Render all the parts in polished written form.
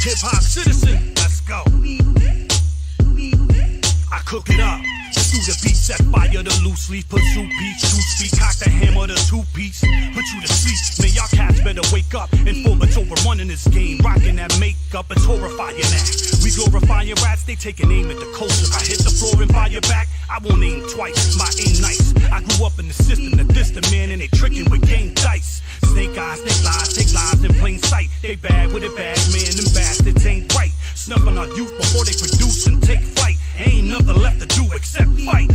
Hip-hop citizen, let's go. I cook it up. Do the beat, set fire to loose leaf, pursue beats, shoot speak, cock the hammer, the two-piece, put you to sleep. Man, y'all cats better wake up. Informants overrunning this game, rocking that makeup, it's horrifying that. We glorifying rats, they taking aim at the culture. I hit the floor and fire back, I won't aim twice, my aim nice. I grew up in the system that this the man, and they tricking with game dice. Snake eyes, snake lies, take lives in plain sight. They bad with it bad, man, them bastards ain't right. Snuffing our youth before they produce and take flight. Ain't nothing left to do except fight.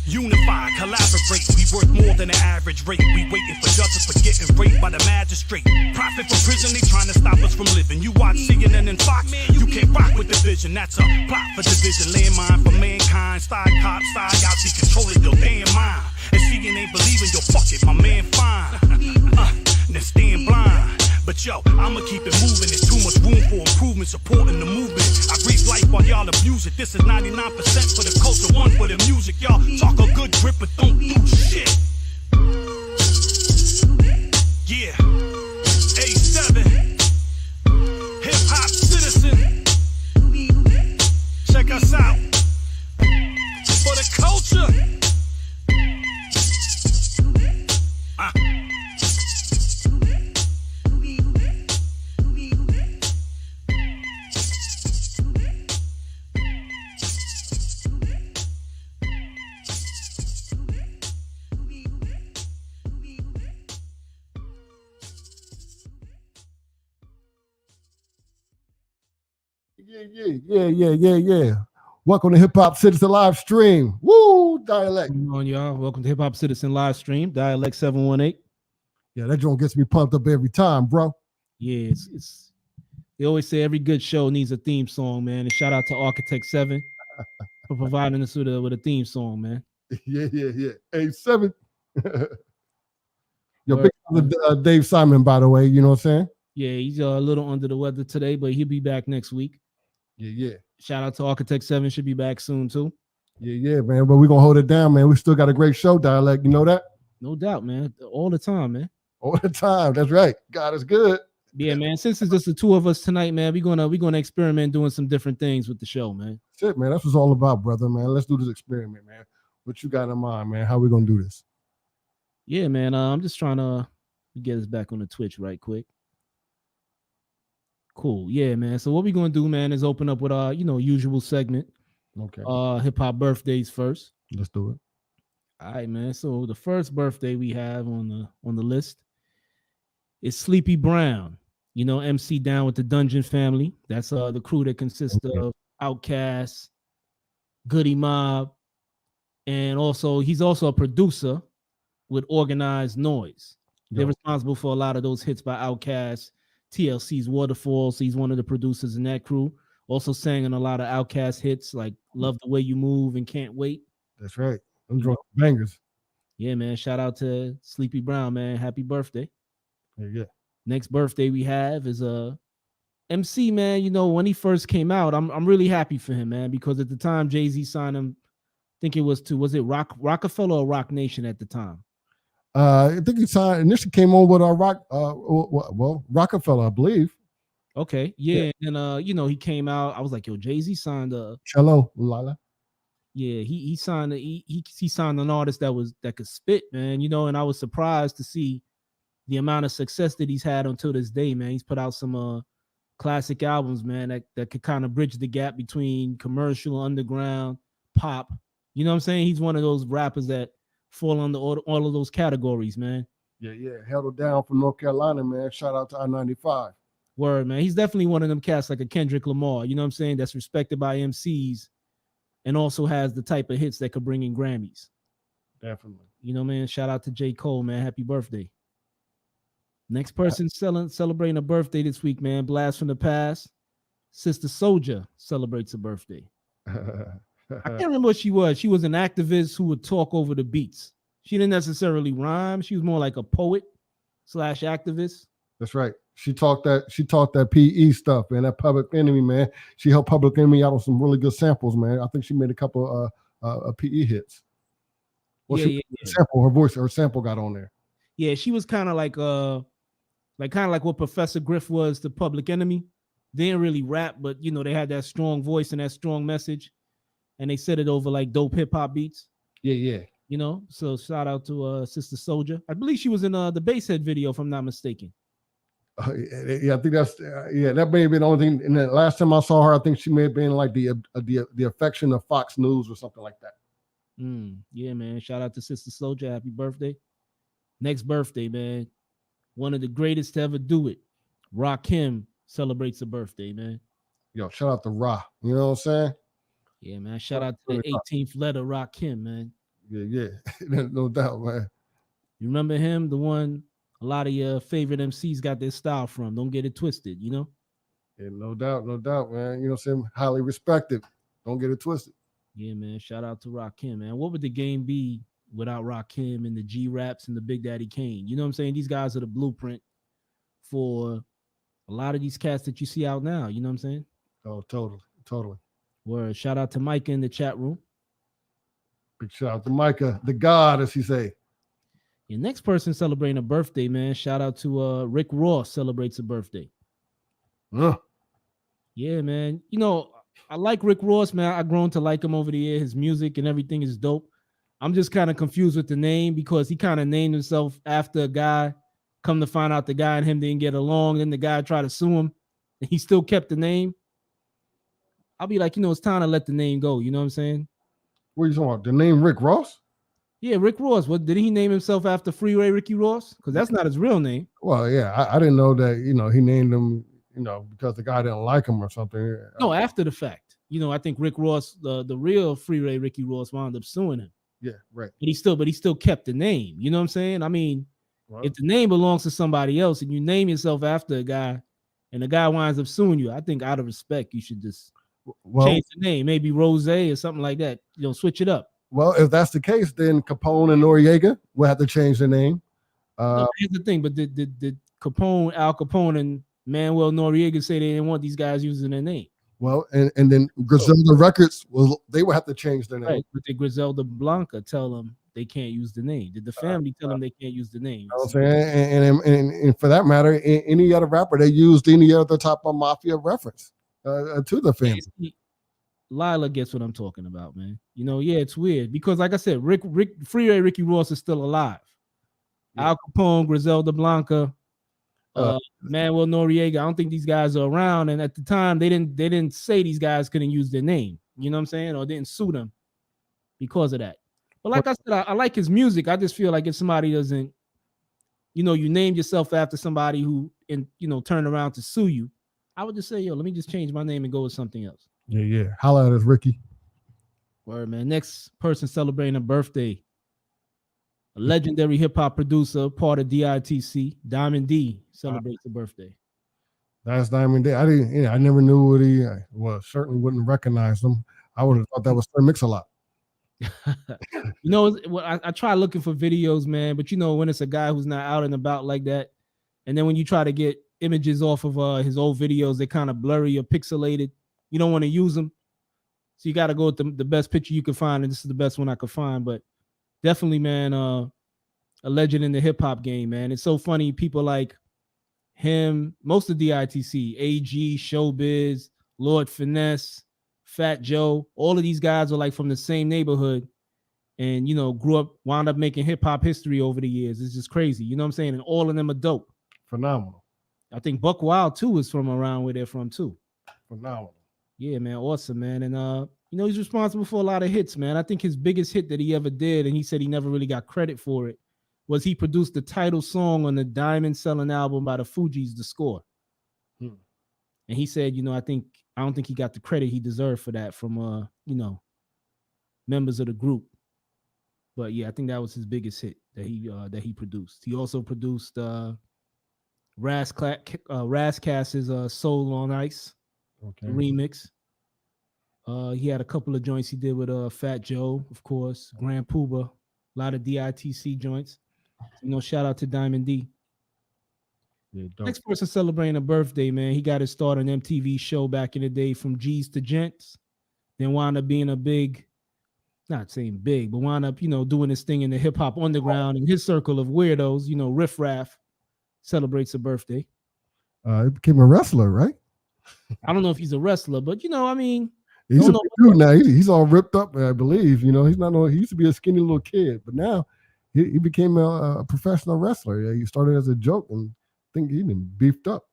Unify, collaborate, we worth more than the average rate. We waiting for justice for getting raped by the magistrate. Profit from prison, they trying to stop us from living. You watch CNN and Fox, you can't rock with the vision. That's a plot for division, landmine for mankind. Style cop, style y'all see control of your damn mind. And seeing ain't believing, yo, fuck it, my man fine. Then stand blind. But yo, I'ma keep it moving. There's too much room for improvement, supporting the movement. I breathe life while y'all abuse it. This is 99% for the culture, 1 for the music. Y'all talk a good grip, but don't do shit. Yeah, A7, hip-hop citizen. Check us out. For the culture. Yeah. Welcome to Hip-Hop Citizen live stream. Woo, Dialect. Come on, y'all. Welcome to Hip-Hop Citizen live stream. Dialect 718. Yeah, that joint gets me pumped up every time, bro. Yeah, it's they always say every good show needs a theme song, man. And shout out to Architect 7 for providing us with a theme song, man. Yeah. A7. Yo, big Dave Simon, by the way, you know what I'm saying? Yeah, he's a little under the weather today, but he'll be back next week. Yeah. Shout out to Architect 7, should be back soon too. Yeah, man. But we're gonna hold it down, man. We still got a great show, Dialect. You know that? No doubt, man. All the time, man. All the time. That's right. God is good. Yeah, man. Since it's just the two of us tonight, man, we're gonna experiment doing some different things with the show, man. That's it, man. That's what it's all about, brother, man. Let's do this experiment, man. What you got in mind, man? How we gonna do this? Yeah, man. I'm just trying to get us back on the Twitch right quick. Cool. Yeah, man. So what we're gonna do, man, is open up with our, usual segment. Okay. Hip hop birthdays first. Let's do it. All right, man. So the first birthday we have on the list is Sleepy Brown. MC Down with the Dungeon Family. That's the crew that consists of Outkast, Goody Mob, and he's also a producer with Organized Noise. They're responsible for a lot of those hits by Outkast, TLC's Waterfall. So he's one of the producers in that crew. Also sang in a lot of Outkast hits like Love the Way You Move and Can't Wait. That's right. I'm drawing bangers. Yeah, man. Shout out to Sleepy Brown, man. Happy birthday. Yeah. Next birthday we have is MC, man. When he first came out, I'm really happy for him, man, because at the time Jay-Z signed him, I think it was Rockefeller or Rock Nation at the time? I think he signed initially came on with our Rockefeller, I believe. Okay, yeah. And he came out. I was like, yo, Jay-Z signed Cello Lala. Yeah, he signed he signed an artist that could spit, man. And I was surprised to see the amount of success that he's had until this day, man. He's put out some classic albums, man, that could kind of bridge the gap between commercial, underground, pop. You know what I'm saying? He's one of those rappers that fall under all of those categories, man. Yeah. Held it down from North Carolina, man. Shout out to I-95. Word, man. He's definitely one of them cats like a Kendrick Lamar, you know what I'm saying? That's respected by MCs and also has the type of hits that could bring in Grammys. Definitely. You know, man. Shout out to J. Cole, man. Happy birthday. Next person celebrating a birthday this week, man. Blast from the past. Sister Soldier celebrates a birthday. I can't remember what she was. She was an activist who would talk over the beats. She didn't necessarily rhyme. She was more like a poet / activist. That's right. She taught that PE stuff, man. That Public Enemy, man. She helped Public Enemy out on some really good samples, man. I think she made a couple PE hits. Well, yeah. Sample her sample got on there. Yeah, she was kind of like what Professor Griff was to Public Enemy. didn't really rap, but you know, they had that strong voice and that strong message, and they said it over like dope hip hop beats. Yeah. You know, so shout out to Sister Soldier. I believe she was in the Basshead video, if I'm not mistaken. Yeah, I think that's that may have been the only thing. And the last time I saw her, I think she may have been like the affection of Fox News or something like that. Yeah, man. Shout out to Sister Soldier. Happy birthday. Next birthday, man. One of the greatest to ever do it. Rakim celebrates a birthday, man. Yo, shout out to Ra. You know what I'm saying? Yeah, man. Shout out to the 18th letter, Rakim, man. Yeah. No doubt, man. You remember him? The one a lot of your favorite MCs got their style from. Don't get it twisted, you know? Yeah, no doubt, man. You know what I'm saying? Highly respected. Don't get it twisted. Yeah, man. Shout out to Rakim, man. What would the game be without Rakim and the G-Raps and the Big Daddy Kane? You know what I'm saying? These guys are the blueprint for a lot of these cats that you see out now. You know what I'm saying? Oh, totally. Word. Shout out to Micah in the chat room. Big shout out to Micah, the God, as he say. Your next person celebrating a birthday, man. Shout out to Rick Ross celebrates a birthday. Yeah, man. You know, I like Rick Ross, man. I've grown to like him over the year. His music and everything is dope. I'm just kind of confused with the name because he kind of named himself after a guy. Come to find out the guy and him didn't get along. Then the guy tried to sue him and he still kept the name. I'll be like, you know, it's time to let the name go. You know what I'm saying? What are you talking about? The name Rick Ross? Yeah, Rick Ross. What did he name himself after Freeway Ricky Ross? Because that's not his real name. Well, yeah, I didn't know that, you know, he named him, you know, because the guy didn't like him or something. No, after the fact. You know, I think Rick Ross, the real Freeway Ricky Ross, wound up suing him. Yeah, right. But he still kept the name. You know what I'm saying? I mean, if the name belongs to somebody else and you name yourself after a guy and the guy winds up suing you, I think out of respect, you should just change the name, maybe Rose or something like that. You know, switch it up. Well, if that's the case, then Capone and Noriega will have to change their name. No, here's the thing, but did Capone, Al Capone, and Manuel Noriega say they didn't want these guys using their name? Well, and then Griselda Records, they will have to change their name. Right, but did Griselda Blanca tell them they can't use the name? Did the family tell them they can't use the name? You know what I'm saying? And for that matter, any other rapper, they used any other type of mafia reference to the family. Lila gets what I'm talking about, man. You know, yeah, it's weird because, like I said, Freeway Ricky Ross is still alive. Yeah. Al Capone, Griselda Blanca, Manuel Noriega. I don't think these guys are around. And at the time, they didn't say these guys couldn't use their name. You know what I'm saying? Or didn't sue them because of that. But like I said, I like his music. I just feel like if somebody doesn't, you know, you named yourself after somebody who, turned around to sue you, I would just say, yo, let me just change my name and go with something else. Yeah. Holla at us, Ricky. Word, man. Next person celebrating a birthday. A legendary hip-hop producer, part of DITC, Diamond D, celebrates a birthday. That's Diamond D. I never knew what he certainly wouldn't recognize him. I would have thought that was Sir Mix-a-Lot. You know, I try looking for videos, man, but you know, when it's a guy who's not out and about like that, and then when you try to get images off of his old videos, they kind of blurry or pixelated. You don't want to use them. So you got to go with the best picture you can find, and this is the best one I could find. But definitely, man, a legend in the hip-hop game, man. It's so funny. People like him, most of DITC, AG, Showbiz, Lord Finesse, Fat Joe, all of these guys are like from the same neighborhood and, you know, wound up making hip-hop history over the years. It's just crazy. You know what I'm saying? And all of them are dope. Phenomenal. I think Buck Wild, too, is from around where they're from, too. Phenomenal. Yeah, man. Awesome, man. And, you know, he's responsible for a lot of hits, man. I think his biggest hit that he ever did, and he said he never really got credit for it, was he produced the title song on the diamond-selling album by the Fugees, The Score. And he said, you know, I don't think he got the credit he deserved for that from, you know, members of the group. But, yeah, I think that was his biggest hit that he produced. He also produced Razzcast's Soul on Ice. Okay. Remix. He had a couple of joints he did with Fat Joe, of course, Grand Puba, a lot of DITC joints. You know, shout out to Diamond D. Yeah, next person celebrating a birthday, man. He got his start on MTV show back in the day from G's to Gents. Then wound up being a big, not saying big, but wound up, you know, doing his thing in the hip hop underground in his circle of weirdos. You know, Riff Raff celebrates a birthday. He became a wrestler, right? I don't know if he's a wrestler, but I mean, he's a big dude now. He's all ripped up, I believe. He's not. He used to be a skinny little kid, but now he became a professional wrestler. He started as a joke, and I think he been beefed up.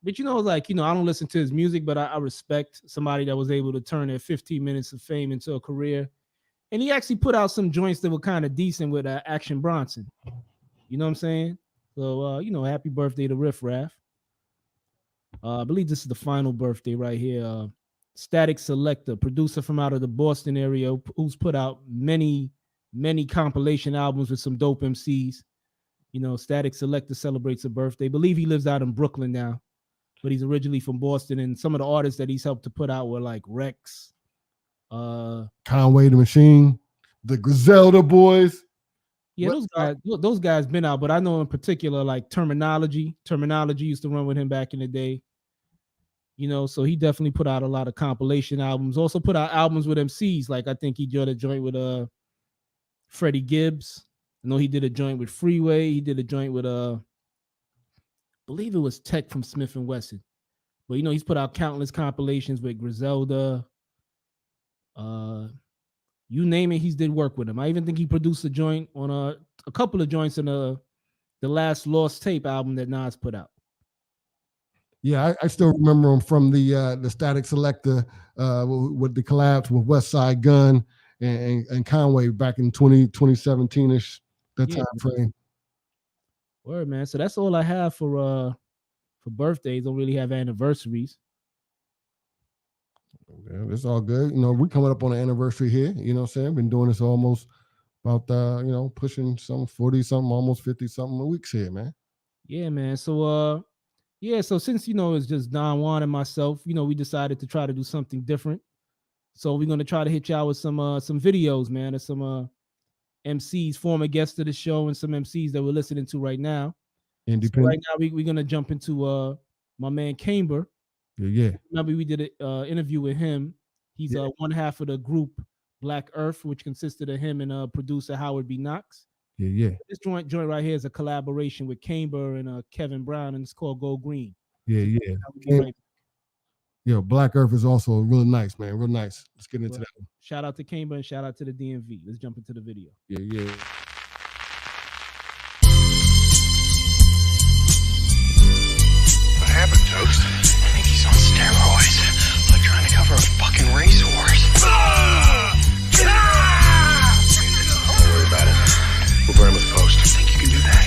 But I don't listen to his music, but I respect somebody that was able to turn their 15 minutes of fame into a career. And he actually put out some joints that were kind of decent with Action Bronson. You know what I'm saying? So, happy birthday to Riff Raff. I believe this is the final birthday right here. Static Selector, producer from out of the Boston area, who's put out many, many compilation albums with some dope MCs. Static Selector celebrates a birthday. I believe he lives out in Brooklyn now, but he's originally from Boston. And some of the artists that he's helped to put out were like Rex, Conway the Machine, the Griselda Boys. Yeah, those guys been out, but I know in particular like Terminology used to run with him back in the day. So he definitely put out a lot of compilation albums. Also put out albums with MCs. Like I think he did a joint with Freddie Gibbs. I know he did a joint with Freeway. He did a joint with I believe it was Tech from Smith & Wesson. But he's put out countless compilations with Griselda. You name it, he's did work with him. I even think he produced a joint on a couple of joints in the last Lost Tape album that Nas put out. Yeah, I still remember him from the Static Selector with the collabs with West Side Gun and Conway back in 2017-ish, that time frame. Word, man. So that's all I have for birthdays. Don't really have anniversaries. Yeah, it's all good. We're coming up on an anniversary here. You know what I'm saying? Been doing this almost about pushing some 40 something, almost 50 something weeks here, man. Yeah, man. So so since it's just Don Juan and myself, we decided to try to do something different. So we're gonna try to hit y'all with some videos, man, of some MCs, former guests of the show, and some MCs that we're listening to right now. Independent. So right now we're gonna jump into my man Camber. Yeah. Remember we did an interview with him. He's one half of the group Black Earth, which consisted of him and producer Howard B. Knox. Yeah. This joint right here is a collaboration with Camber and Kevin Brown, and it's called Go Green. Yeah. Black Earth is also real nice, man. Real nice. Let's get into that one. Shout out to Camber and shout out to the DMV. Let's jump into the video. Yeah. What happened, Toast? I think he's on steroids. Like trying to cover a fucking racehorse. Don't worry about it. We'll burn him with post. I think you can do that.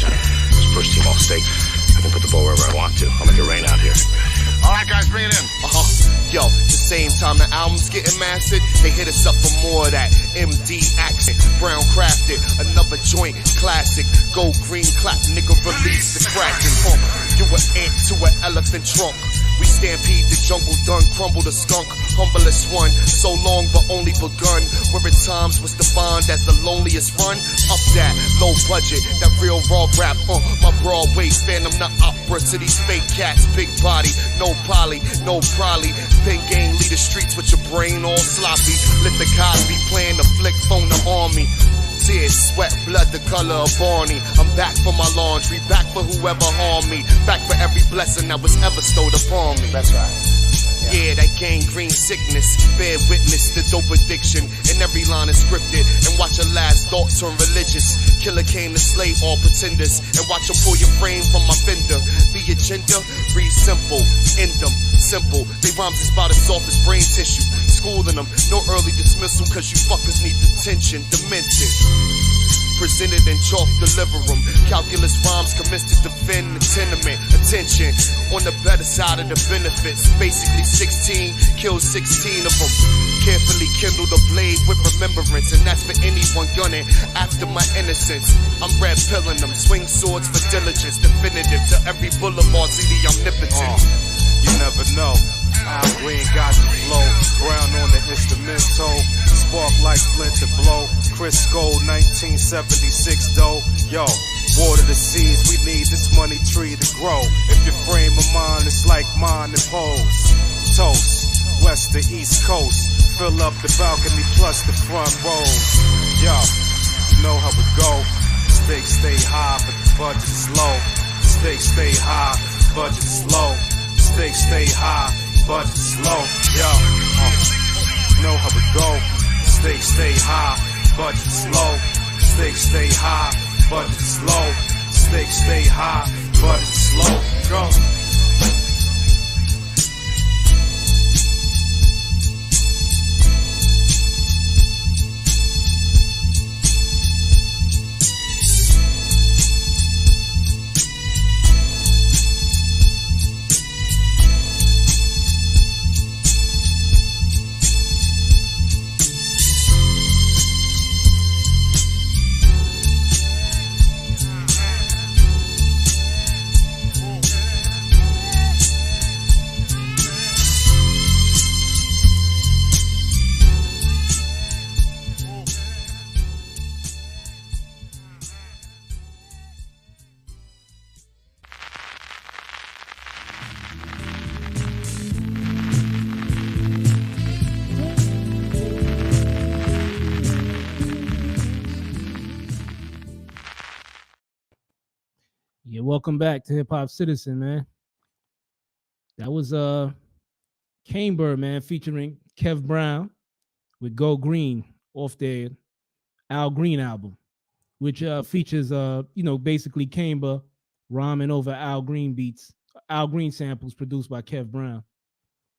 Johnny, let's push team off stake. I can put the ball wherever I want to. I'll make it rain out here. All right, guys, bring it in. Yo, the same time the album's getting mastered, they hit us up for more of that MD accent. Brown crafted, another joint, classic. Go green, clap, nigga, release the cracking pump. You an ant to an elephant trunk. We stampede the jungle, done crumble the skunk. Humblest one, so long but only begun. Where at times was defined as the loneliest run. Up that, low budget, that real raw rap. My Broadway phantom, the opera to these fake cats. Big body, no poly, no prolly. Pen gang, lead the streets with your brain all sloppy. Let the Cosby playing the flick phone the army. Tears, sweat, blood, the color of Barney. I'm back for my laundry, back for whoever harmed me, back for every blessing that was ever stowed upon me. That's right. Yeah, that gangrene sickness, bear witness to dope addiction, and every line is scripted. And watch your last thought turn religious. Killer came to slay all pretenders, and watch him pull your frame from my fender. Be agenda, read simple, end them, simple. They rhymes is about as soft as brain tissue. Schooling them, no early dismissal, cause you fuckers need detention, demented. Presented in chalk, deliver them. Calculus rhymes commenced to defend the tenement. Attention, on the better side of the benefits. Basically 16, killed 16 of them. Carefully kindle the blade with remembrance, and that's for anyone gunning after my innocence. I'm red pilling them, swing swords for diligence. Definitive to every boulevard, see the omnipotent. You never know. Al Green got the flow, brown on the instrumental, spark like flint to blow. Chris Gold, 1976 though. Yo, water the seeds, we need this money tree to grow. If your frame of mind is like mine and pose. Toast, west to east coast, fill up the balcony plus the front rows. Yo, you know how it go. Stakes stay high, but the budget is low. Stakes stay high, budget is low. Stakes stay high, budget's low. Yo, know how it go. Stakes stay high, budget's low. Stakes stay high, budget's low. Stakes stay high, budget's low. Go. Yeah, welcome back to Hip Hop Citizen, man. That was Camber, man, featuring Kev Brown with Go Green off their Al Green album, which features basically Camber rhyming over Al Green beats, Al Green samples produced by Kev Brown.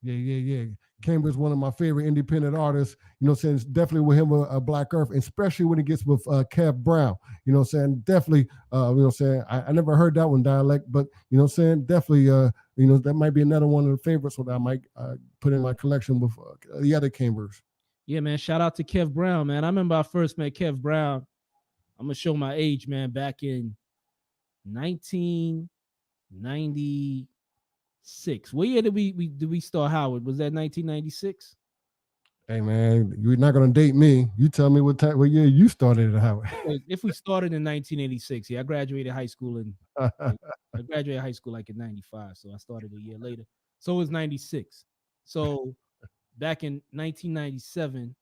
Yeah. Camber's one of my favorite independent artists, you know what I'm saying? Definitely with him a Black Earth, especially when it gets with Kev Brown, you know what I'm saying? Definitely, you know what I'm saying? I never heard that one dialect, but you know what I'm saying? Definitely, that might be another one of the favorites that I might put in my collection with the other Cambers. Yeah, man, shout out to Kev Brown, man. I remember I first met Kev Brown. I'm going to show my age, man, back in 1996. What year did we start Howard? Was that 1996? Hey man, you're not gonna date me. You tell me what year you started at Howard. If we started in 1986, yeah, I graduated high school in like in 95, so I started a year later. So it was 96. So back in 1997,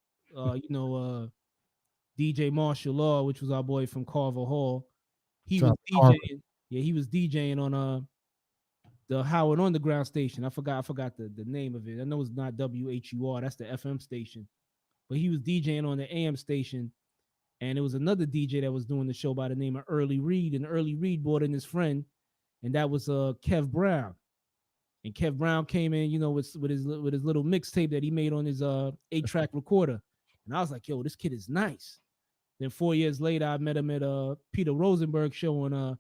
DJ Marshall Law, which was our boy from Carver Hall, he was DJing. Yeah, he was DJing on the Howard Underground station. I forgot the name of it. I know it's not WHUR, that's the FM station. But he was DJing on the AM station, and it was another DJ that was doing the show by the name of Early Reed, and Early Reed brought in his friend, and that was Kev Brown. And Kev Brown came in, with his little mixtape that he made on his 8-track recorder. And I was like, yo, this kid is nice. Then 4 years later, I met him at Peter Rosenberg show on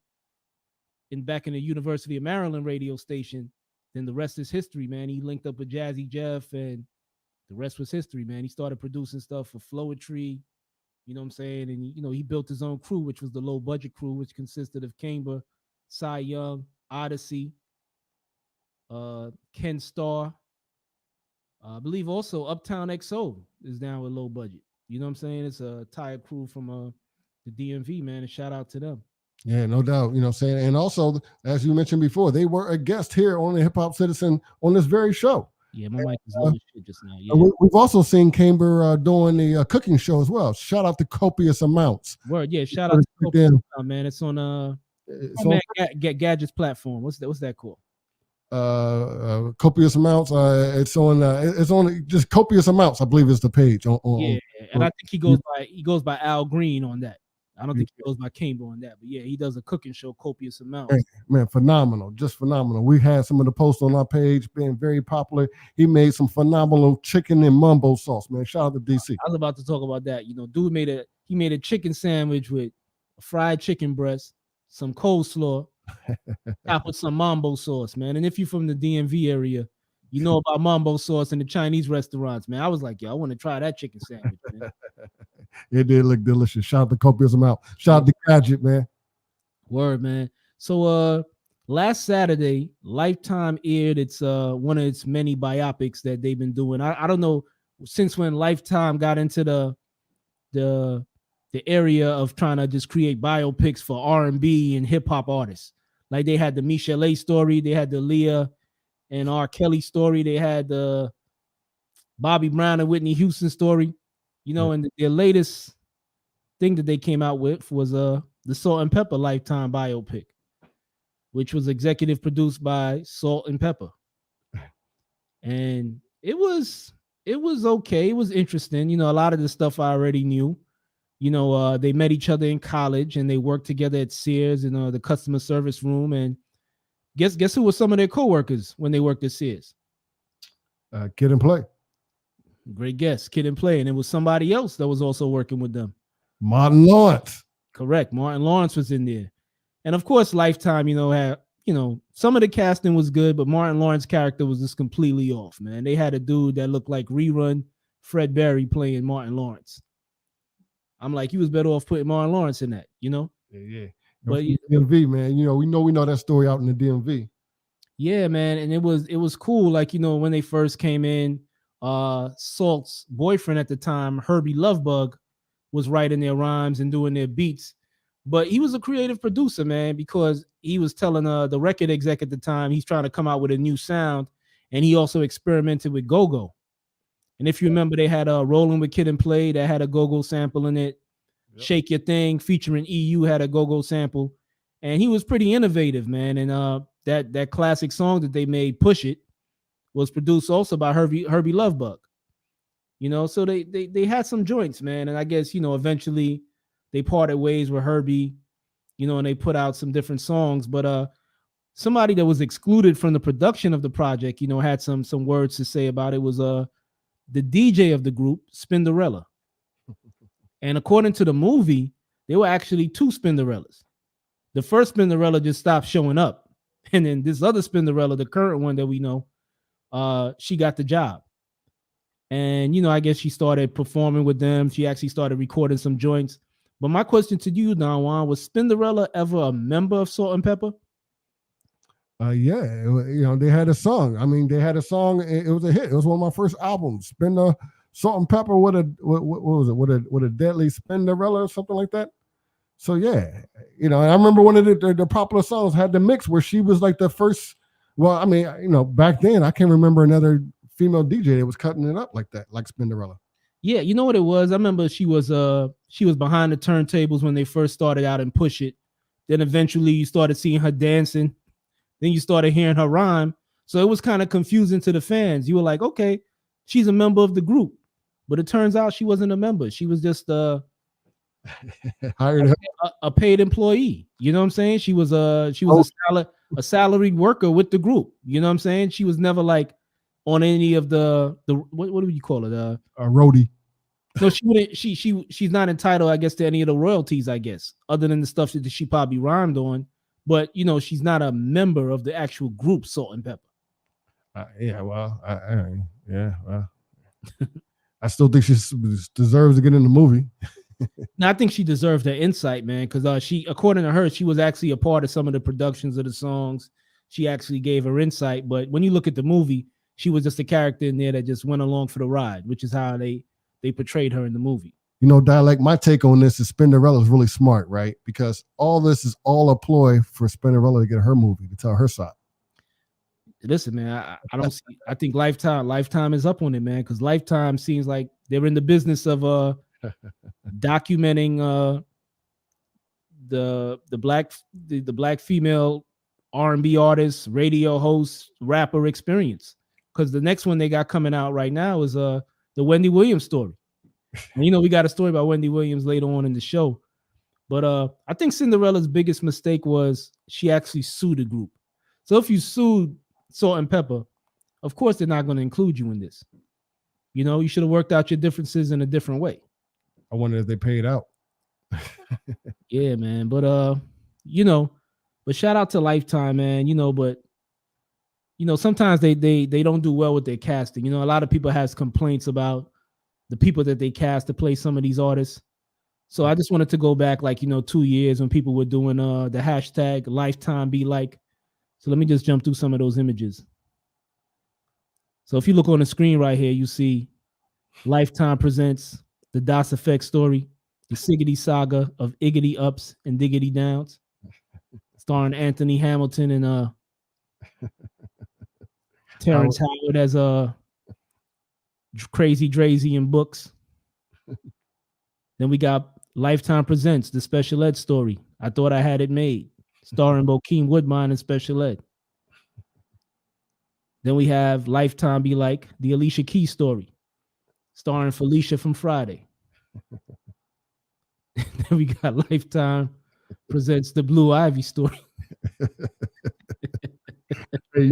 back in the University of Maryland radio station. Then the rest is history, man. He linked up with Jazzy Jeff, and the rest was history, man. He started producing stuff for Floetry, you know what I'm saying? And he built his own crew, which was the low budget crew, which consisted of Camber, Cy Young, Odyssey, Ken Starr. I believe also Uptown XO is down with low budget. You know what I'm saying? It's a tired crew from the DMV, man. And shout out to them. Yeah, no doubt. You know what I'm saying? And also, as you mentioned before, they were a guest here on the Hip Hop Citizen on this very show. Yeah, my mic is low shit just now. Yeah. We've also seen Camber doing the cooking show as well. Shout out to Copious Amounts. Word, yeah. Shout out to Copious Amounts, man. It's on Gadgets platform. What's that called? Copious Amounts. It's on just Copious Amounts, I believe is the page. And I think he goes by Al Green on that. I don't think he goes by Camber on that, but yeah, he does a cooking show, Copious Amounts. Man, phenomenal, just phenomenal. We had some of the posts on our page being very popular. He made some phenomenal chicken and mumbo sauce, man. Shout out to DC. I was about to talk about that. Dude made a chicken sandwich with a fried chicken breast, some coleslaw, topped with some mambo sauce, man. And if you're from the DMV area, you know about mambo sauce in the Chinese restaurants, man. I was like, yo, I want to try that chicken sandwich, man. It did look delicious. Shout out to Copious Amount. Shout out to Gadget, man. Word, man. So last Saturday, Lifetime aired one of its many biopics that they've been doing. I don't know since when Lifetime got into the area of trying to just create biopics for R&B and hip hop artists. Like they had the Michelle story, they had the Leah and R. Kelly story, they had the Bobby Brown and Whitney Houston story. And their latest thing that they came out with was the Salt and Pepper Lifetime biopic, which was executive produced by Salt and Pepper. and it was okay. It was interesting. You know, a lot of the stuff I already knew. You know, they met each other in college and they worked together at Sears in the customer service room. And guess who was some of their coworkers when they worked at Sears? Kid and Play. Great guess, Kid and Play. And it was somebody else that was also working with them. Martin Lawrence. Correct. Martin Lawrence was in there. And of course, Lifetime, had, some of the casting was good, but Martin Lawrence's character was just completely off, man. They had a dude that looked like rerun Fred Berry playing Martin Lawrence. I'm like, he was better off putting Martin Lawrence in that, Yeah. But DMV, man, we know that story out in the DMV. Yeah, man, and it was cool. Like, when they first came in, Salt's boyfriend at the time, Herbie Lovebug, was writing their rhymes and doing their beats. But he was a creative producer, man, because he was telling the record exec at the time he's trying to come out with a new sound, and he also experimented with go-go. And if you remember, they had a Rolling with Kid and Play that had a go-go sample in it. Yep. Shake Your Thing featuring EU had a go-go sample, and he was pretty innovative, man. And that classic song that they made, Push It, was produced also by Herbie Lovebug. So they had some joints, man. And I guess eventually they parted ways with Herbie, and they put out some different songs. But somebody that was excluded from the production of the project, had some words to say about it. Was the DJ of the group, Spinderella. And according to the movie, there were actually two Spinderellas. The first Spinderella just stopped showing up. And then this other Spinderella, the current one that we know, she got the job. And, I guess she started performing with them. She actually started recording some joints. But my question to you, Don Juan, was Spinderella ever a member of Salt and Pepper? Yeah, they had a song. I mean, they had a song. It was a hit. It was one of my first albums. Spin Salt and Pepper with a what was it? With a deadly Spinderella or something like that. So yeah, and I remember one of the popular songs had the mix where she was like the first. Well, I mean, back then I can't remember another female DJ that was cutting it up like that, like Spinderella. Yeah, you know what it was? I remember she was behind the turntables when they first started out and Push It. Then eventually you started seeing her dancing. Then you started hearing her rhyme. So it was kind of confusing to the fans. You were like, okay, she's a member of the group. But it turns out she wasn't a member. She was just hired a paid employee. You know what I'm saying? She was a salaried worker with the group. You know what I'm saying? She was never like on any of the what do you call it? A roadie. No, she wouldn't. She's not entitled, I guess, to any of the royalties, I guess, other than the stuff that she probably rhymed on. But she's not a member of the actual group Salt and Pepper. I still think she deserves to get in the movie. Now, I think she deserved the insight, man, because she, according to her, she was actually a part of some of the productions of the songs. She actually gave her insight. But when you look at the movie, she was just a character in there that just went along for the ride, which is how they portrayed her in the movie. Dialect, my take on this is Spinderella is really smart, right? Because all this is all a ploy for Spinderella to get her movie, to tell her side. Listen, man, I don't see. I think Lifetime is up on it, man, because Lifetime seems like they're in the business of documenting the black female R&B artist, radio host, rapper experience. Because the next one they got coming out right now is the Wendy Williams story. And, we got a story about Wendy Williams later on in the show. But I think Cinderella's biggest mistake was she actually sued the group. So if you sued Salt and Pepper, of course they're not going to include you in this. You should have worked out your differences in a different way. I wonder if they paid out. Yeah, man. But but shout out to Lifetime, man. But sometimes they don't do well with their casting. A lot of people has complaints about the people that they cast to play some of these artists. So I just wanted to go back 2 years when people were doing the hashtag Lifetime Be Like. So let me just jump through some of those images. So if you look on the screen right here, you see Lifetime presents the Das Effect story, the Siggity saga of Iggity Ups and Diggity Downs, starring Anthony Hamilton and Terrence Howard as Crazy Drazy and Books. Then we got Lifetime presents the Special Ed story, I Thought I Had It Made, starring Bokeem Woodbine and Special Ed. Then we have Lifetime Be Like, the Alicia Keys story, starring Felicia from Friday. Then we got Lifetime presents the Blue Ivy story. Hey,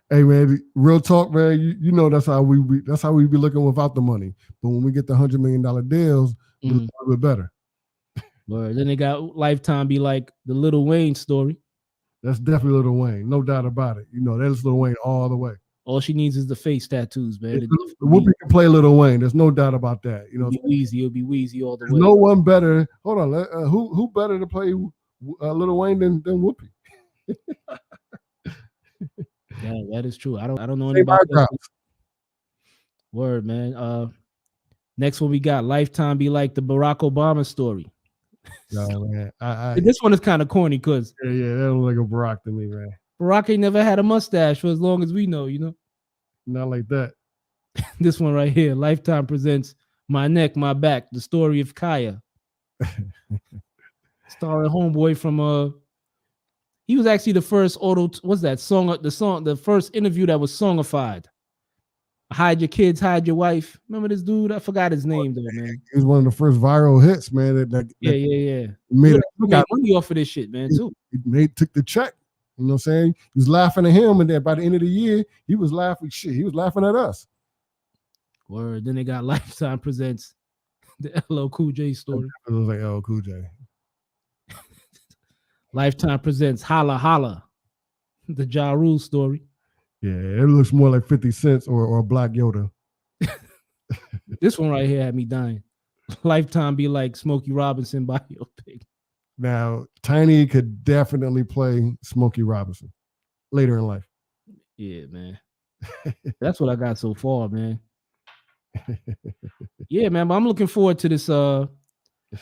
hey man, real talk, man. You know that's how we be looking without the money. But when we get the $100 million deals, we look a little bit better. But then they got Lifetime Be Like the Lil Wayne story. That's definitely Lil Wayne, no doubt about it. That's Lil Wayne all the way. All she needs is the face tattoos, man. Whoopi can play Lil Wayne. There's no doubt about that. It'll be Weezy all the way. No one better. Hold on, who better to play Lil Wayne than Whoopi? Yeah, that is true. I don't know anybody else. Word, man. Next one we got Lifetime Be Like the Barack Obama story. No, man. This one is kind of corny because that looks like a Barack to me, man. Barack ain't never had a mustache for as long as we know, Not like that. This one right here, Lifetime presents My Neck, My Back, the story of Kaya. Starring homeboy from he was actually the first the first interview that was songified. Hide Your Kids, Hide Your Wife. Remember this dude? I forgot his name though, man. He was one of the first viral hits, man. Yeah. Made money off of this shit, man, too. He took the check. You know what I'm saying? He was laughing at him, and then by the end of the year, he was laughing at us. Word. Then they got Lifetime presents the LL Cool J story. It was like LL Cool J. Lifetime presents Holla Holla, the Ja Rule story. Yeah, it looks more like 50 Cent or Black Yoda. This one right here had me dying. Lifetime Be Like Smokey Robinson biopic. Now, Tiny could definitely play Smokey Robinson later in life. Yeah, man. That's what I got so far, man. Yeah, man, but I'm looking forward to this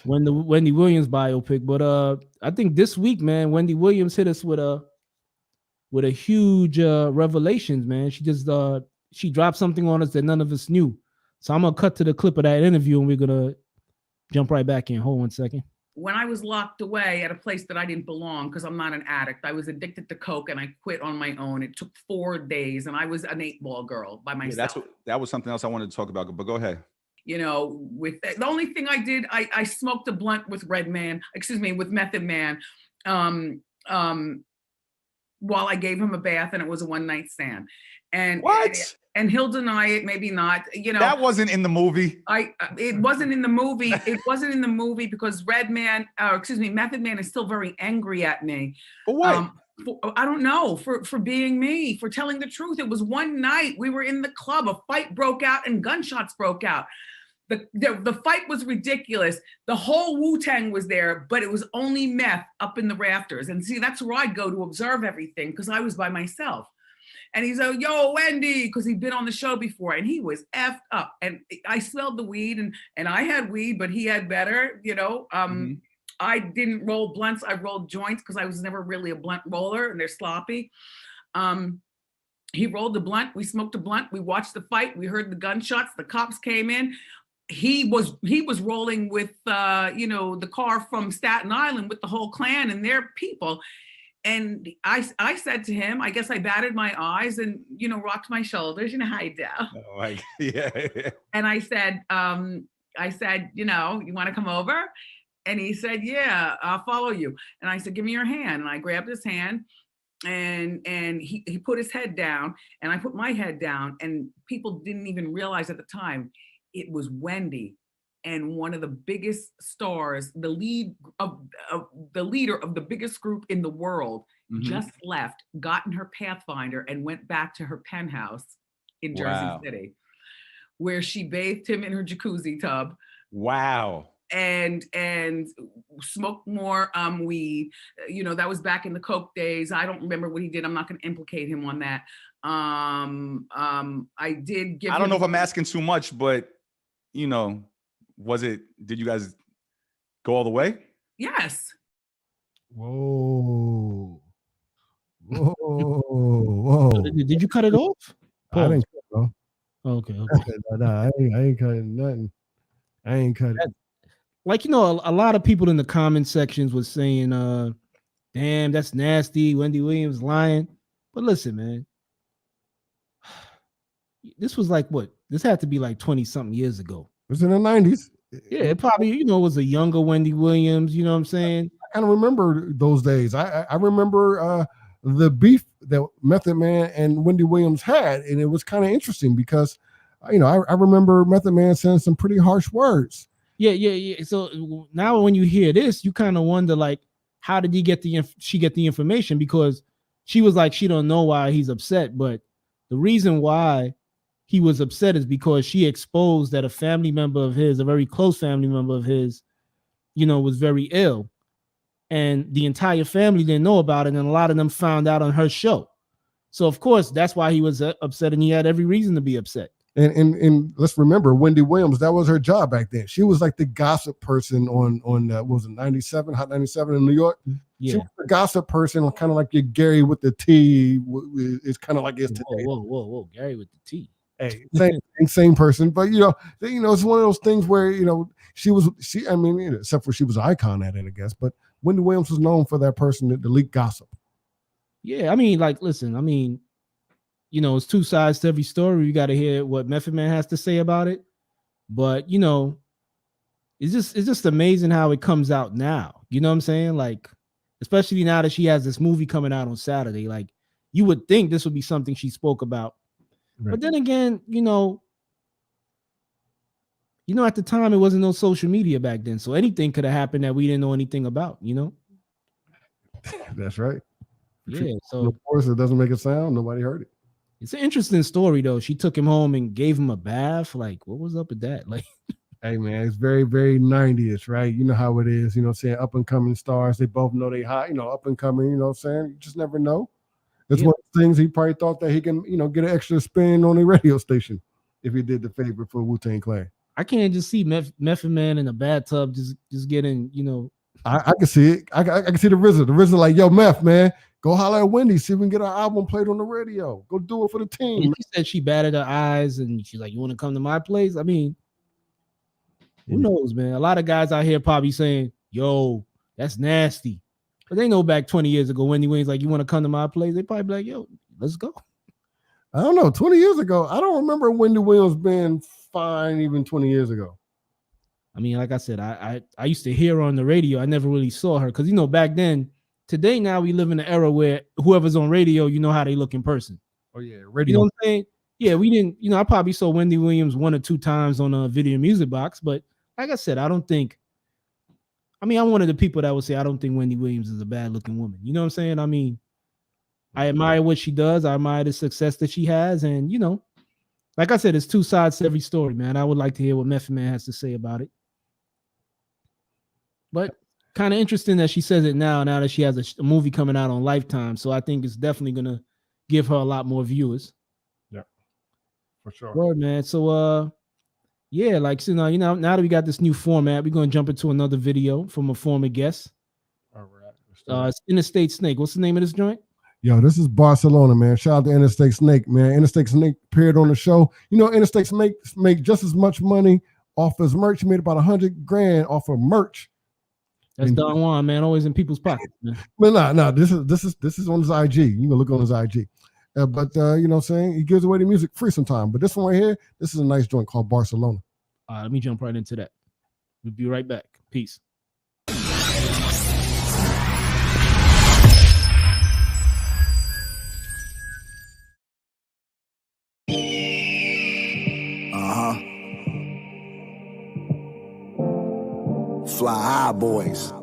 when the Wendy Williams biopic. But I think this week, man, Wendy Williams hit us with a huge revelations, man. She just she dropped something on us that none of us knew. So I'm gonna cut to the clip of that interview and we're gonna jump right back in. Hold 1 second. When I was locked away at a place that I didn't belong, because I'm not an addict, I was addicted to coke and I quit on my own. It took 4 days and I was an 8-ball girl by myself. Yeah, that was something else I wanted to talk about, but go ahead. With the only thing I did, I smoked a blunt with with Method Man, while I gave him a bath, and it was a one-night stand. And what? And he'll deny it, maybe not. That wasn't in the movie. It wasn't in the movie. It wasn't in the movie because Method Man is still very angry at me. For what? I don't know, for being me, for telling the truth. It was one night we were in the club, a fight broke out and gunshots broke out. The fight was ridiculous. The whole Wu-Tang was there, but it was only Meth up in the rafters. And see, that's where I'd go to observe everything because I was by myself. And he's like, yo, Wendy, because he'd been on the show before and he was effed up. And I smelled the weed and I had weed, but he had better, I didn't roll blunts. I rolled joints because I was never really a blunt roller and they're sloppy. He rolled the blunt. We smoked a blunt. We watched the fight. We heard the gunshots. The cops came in. He was rolling with, the car from Staten Island with the whole clan and their people. And I said to him, I guess I batted my eyes and, rocked my shoulders, how you do. Oh, yeah. And I said, you want to come over? And he said, yeah, I'll follow you. And I said, give me your hand. And I grabbed his hand and he put his head down and I put my head down and people didn't even realize at the time it was Wendy. And one of the biggest stars, the leader of the biggest group in the world, just left, got in her Pathfinder and went back to her penthouse in Jersey City, where she bathed him in her jacuzzi tub. Wow. And smoked more weed. That was back in the coke days. I don't remember what he did. I'm not going to implicate him on that. I did give. I don't know if I'm asking too much, but did you guys go all the way? Yes. Whoa. Did you cut it off? I didn't cut it off. Okay. Nah, I ain't cutting nothing. I ain't cutting. A lot of people in the comment sections was saying, damn, that's nasty. Wendy Williams lying. But listen, man, this was like what? This had to be like 20 something years ago. It was in the 90s. Yeah, it probably, was a younger Wendy Williams, you know what I'm saying? I kind of remember those days. I remember the beef that Method Man and Wendy Williams had, and it was kind of interesting because, I remember Method Man saying some pretty harsh words. Yeah. So now when you hear this, you kind of wonder, like, how did she get the information? Because she was like, she don't know why he's upset, but the reason why he was upset is because she exposed that a family member of his, a very close family member of his, was very ill. And the entire family didn't know about it. And a lot of them found out on her show. So, of course, that's why he was upset, and he had every reason to be upset. And let's remember, Wendy Williams, that was her job back then. She was like the gossip person on what was it, 97, Hot 97 in New York? Yeah. She was the gossip person, kind of like your Gary with the T. It's kind of like it's today. Whoa, Gary with the T. Hey, same person, but it's one of those things where she except for she was an icon at it, I guess. But Wendy Williams was known for that person to leak gossip. Yeah, listen, it's two sides to every story. You got to hear what Method Man has to say about it. But it's just amazing how it comes out now. You know what I'm saying? Like, especially now that she has this movie coming out on Saturday. Like, you would think this would be something she spoke about. Right. But then again, at the time it wasn't no social media back then, so anything could have happened that we didn't know anything about. That's right. Yeah. So of course, it doesn't make a sound. Nobody heard it. It's an interesting story though. She took him home and gave him a bath. Like, what was up with that? Like, hey man, it's very, very 90s, right? You know how it is. Saying up and coming stars. They both know they hot. Up and coming. You know what I'm saying? You just never know. It's one of the things he probably thought that he can, get an extra spin on the radio station if he did the favor for Wu-Tang Clan. I can't just see Method Man in a bathtub just getting, I can see it. I can see the RZA. The RZA like, yo, Meth, man, go holler at Wendy, see if we can get our album played on the radio. Go do it for the team. She said she batted her eyes and she's like, you want to come to my place? I mean, who knows, man? A lot of guys out here probably saying, yo, that's nasty. But they know back 20 years ago, Wendy Williams like, you want to come to my place? They probably be like, yo, let's go. I don't know. 20 years ago, I don't remember Wendy Williams being fine even 20 years ago. I mean, like I said, I used to hear her on the radio. I never really saw her because, back then, today now we live in an era where whoever's on radio, you know how they look in person. Oh, yeah. Radio. You know what I'm saying? Yeah, we didn't, I probably saw Wendy Williams 1 or 2 times on a Video Music Box. But like I said, I'm one of the people that would say I don't think Wendy Williams is a bad looking woman. You know what I'm saying? I mean, I admire what she does. I admire the success that she has. And, like I said, it's two sides to every story, man. I would like to hear what Method Man has to say about it. But kind of interesting that she says it now that she has a movie coming out on Lifetime. So I think it's definitely going to give her a lot more viewers. Yeah, for sure. Word, man. So, yeah, like, so now that we got this new format, we're going to jump into another video from a former guest. All right. It's Interstate Snake. What's the name of this joint? Yo, this is Barcelona, man. Shout out to Interstate Snake, man. Interstate Snake appeared on the show. Interstate Snake make just as much money off his merch. He made about $100,000 off of merch. That's Don Juan, man. Always in people's pockets, man. But no. This is on his IG. You can look on his IG. But you know what I'm saying? He gives away the music free sometime. But this one right here, this is a nice joint called Barcelona. All right, let me jump right into that. We'll be right back. Peace. Fly high, boys.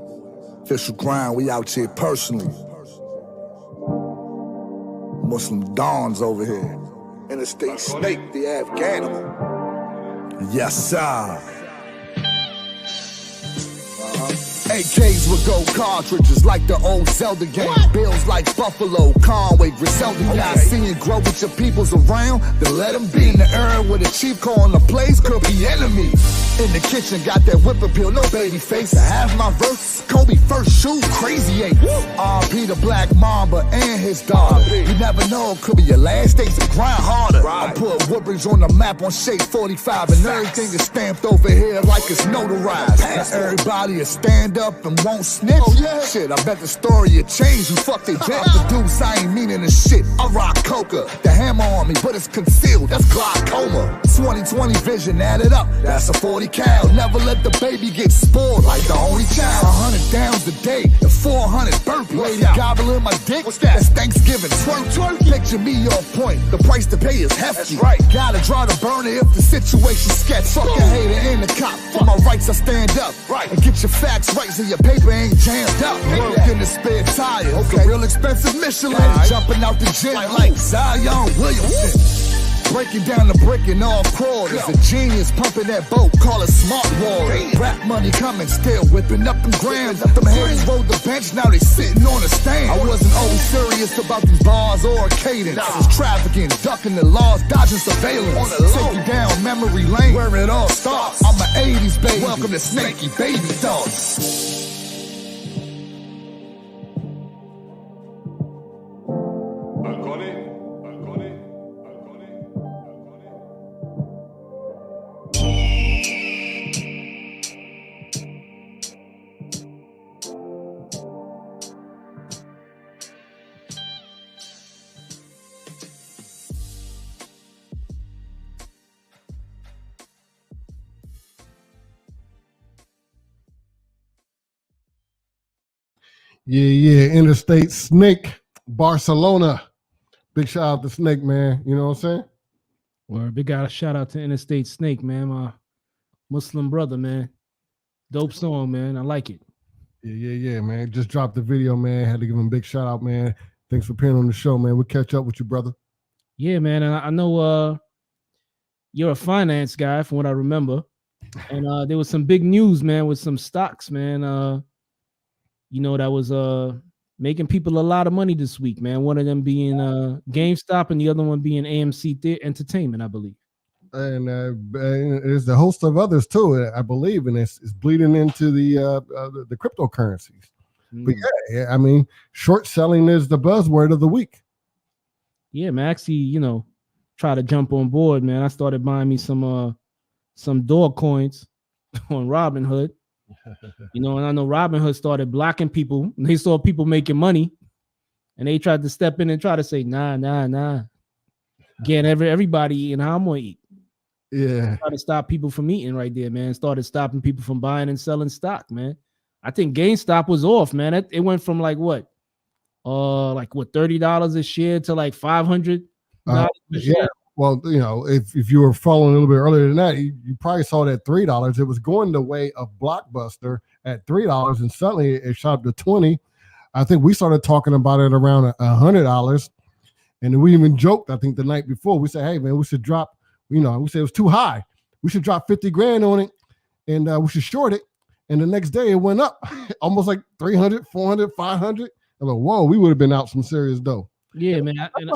Official grind, we out here personally. Muslim Dons over here. Interstate Snake, the Afghan. Yes, sir. AKs with gold cartridges like the old Zelda game. Bills like Buffalo, Conway, Griselda. Y'all seeing grow with your peoples around, then let them be. In the era where the chief calling the plays could be enemies. In the kitchen, got that whip appeal, no baby face. I have my verse, Kobe first shoe, crazy 8. R.P. the Black Mamba and his daughter. You never know, it could be your last days to grind harder. I put Woodbridge on the map on Shape 45, and everything is stamped over here like it's notarized. Now everybody is stand stand up and won't snitch. Oh, yeah. Shit, I bet the story will change. You fuck they bitch. The deuce, I ain't meaning the shit. I rock coca. The hammer on me, but it's concealed. That's glaucoma. 20/20 vision, add it up. That's a 40 cal. Never let the baby get spoiled like the only child. 100 downs a day and 400 burpees. Lady gobbling my dick. What's that? That's Thanksgiving. Twerk. Picture me on point. The price to pay is hefty. That's right. Gotta draw the burner if the situation sketch. Fuck a hater and the cop. For my rights, I stand up. Right. And get your facts right so your paper ain't jammed up. Work in the spare tires. Okay. Real expensive Michelin. Right. Jumping out the gym like Zion Williamson. Breaking down the brick in all quarters. A genius pumping that boat, call it smart water. Rap money coming, still whipping up them grams. Them haters rode the bench, now they sitting on a stand. I wasn't always serious about these bars or cadence. It's trafficking, ducking the laws, dodging surveillance. Take you down memory lane, where it all starts. I'm an 80s baby, welcome to Snaky Baby Thoughts. Yeah. Interstate Snake, Barcelona. Big shout out to Snake, man. You know what I'm saying? Well, big shout out to Interstate Snake, man. My Muslim brother, man. Dope song, man. I like it. Yeah, man. Just dropped the video, man. Had to give him a big shout out, man. Thanks for appearing on the show, man. We'll catch up with you, brother. Yeah, man. And I know you're a finance guy from what I remember. And there was some big news, man, with some stocks, man. That was making people a lot of money this week, man. One of them being GameStop and the other one being AMC Entertainment, I believe. And there's a host of others too, I believe, and it's bleeding into the cryptocurrencies. But yeah, I mean, short selling is the buzzword of the week. Yeah, man. Actually, try to jump on board, man. I started buying me some dog coins on Robinhood. And I know Robinhood started blocking people. They saw people making money, and they tried to step in and try to say, nah. Get everybody eating how I'm gonna eat. Yeah. Try to stop people from eating right there, man. Started stopping people from buying and selling stock, man. I think GameStop was off, man. It went from like $30 a share to like $500 a share. Yeah. Well, if you were following a little bit earlier than that, you probably saw that $3. It was going the way of Blockbuster at $3, and suddenly it shot up to $20. I think we started talking about it around $100, and we even joked. I think the night before we said, "Hey, man, we should drop." We said it was too high. We should drop 50 grand on it, and we should short it. And the next day it went up almost like 300, 400, 500. I'm like, whoa, we would have been out some serious dough. Yeah, man. And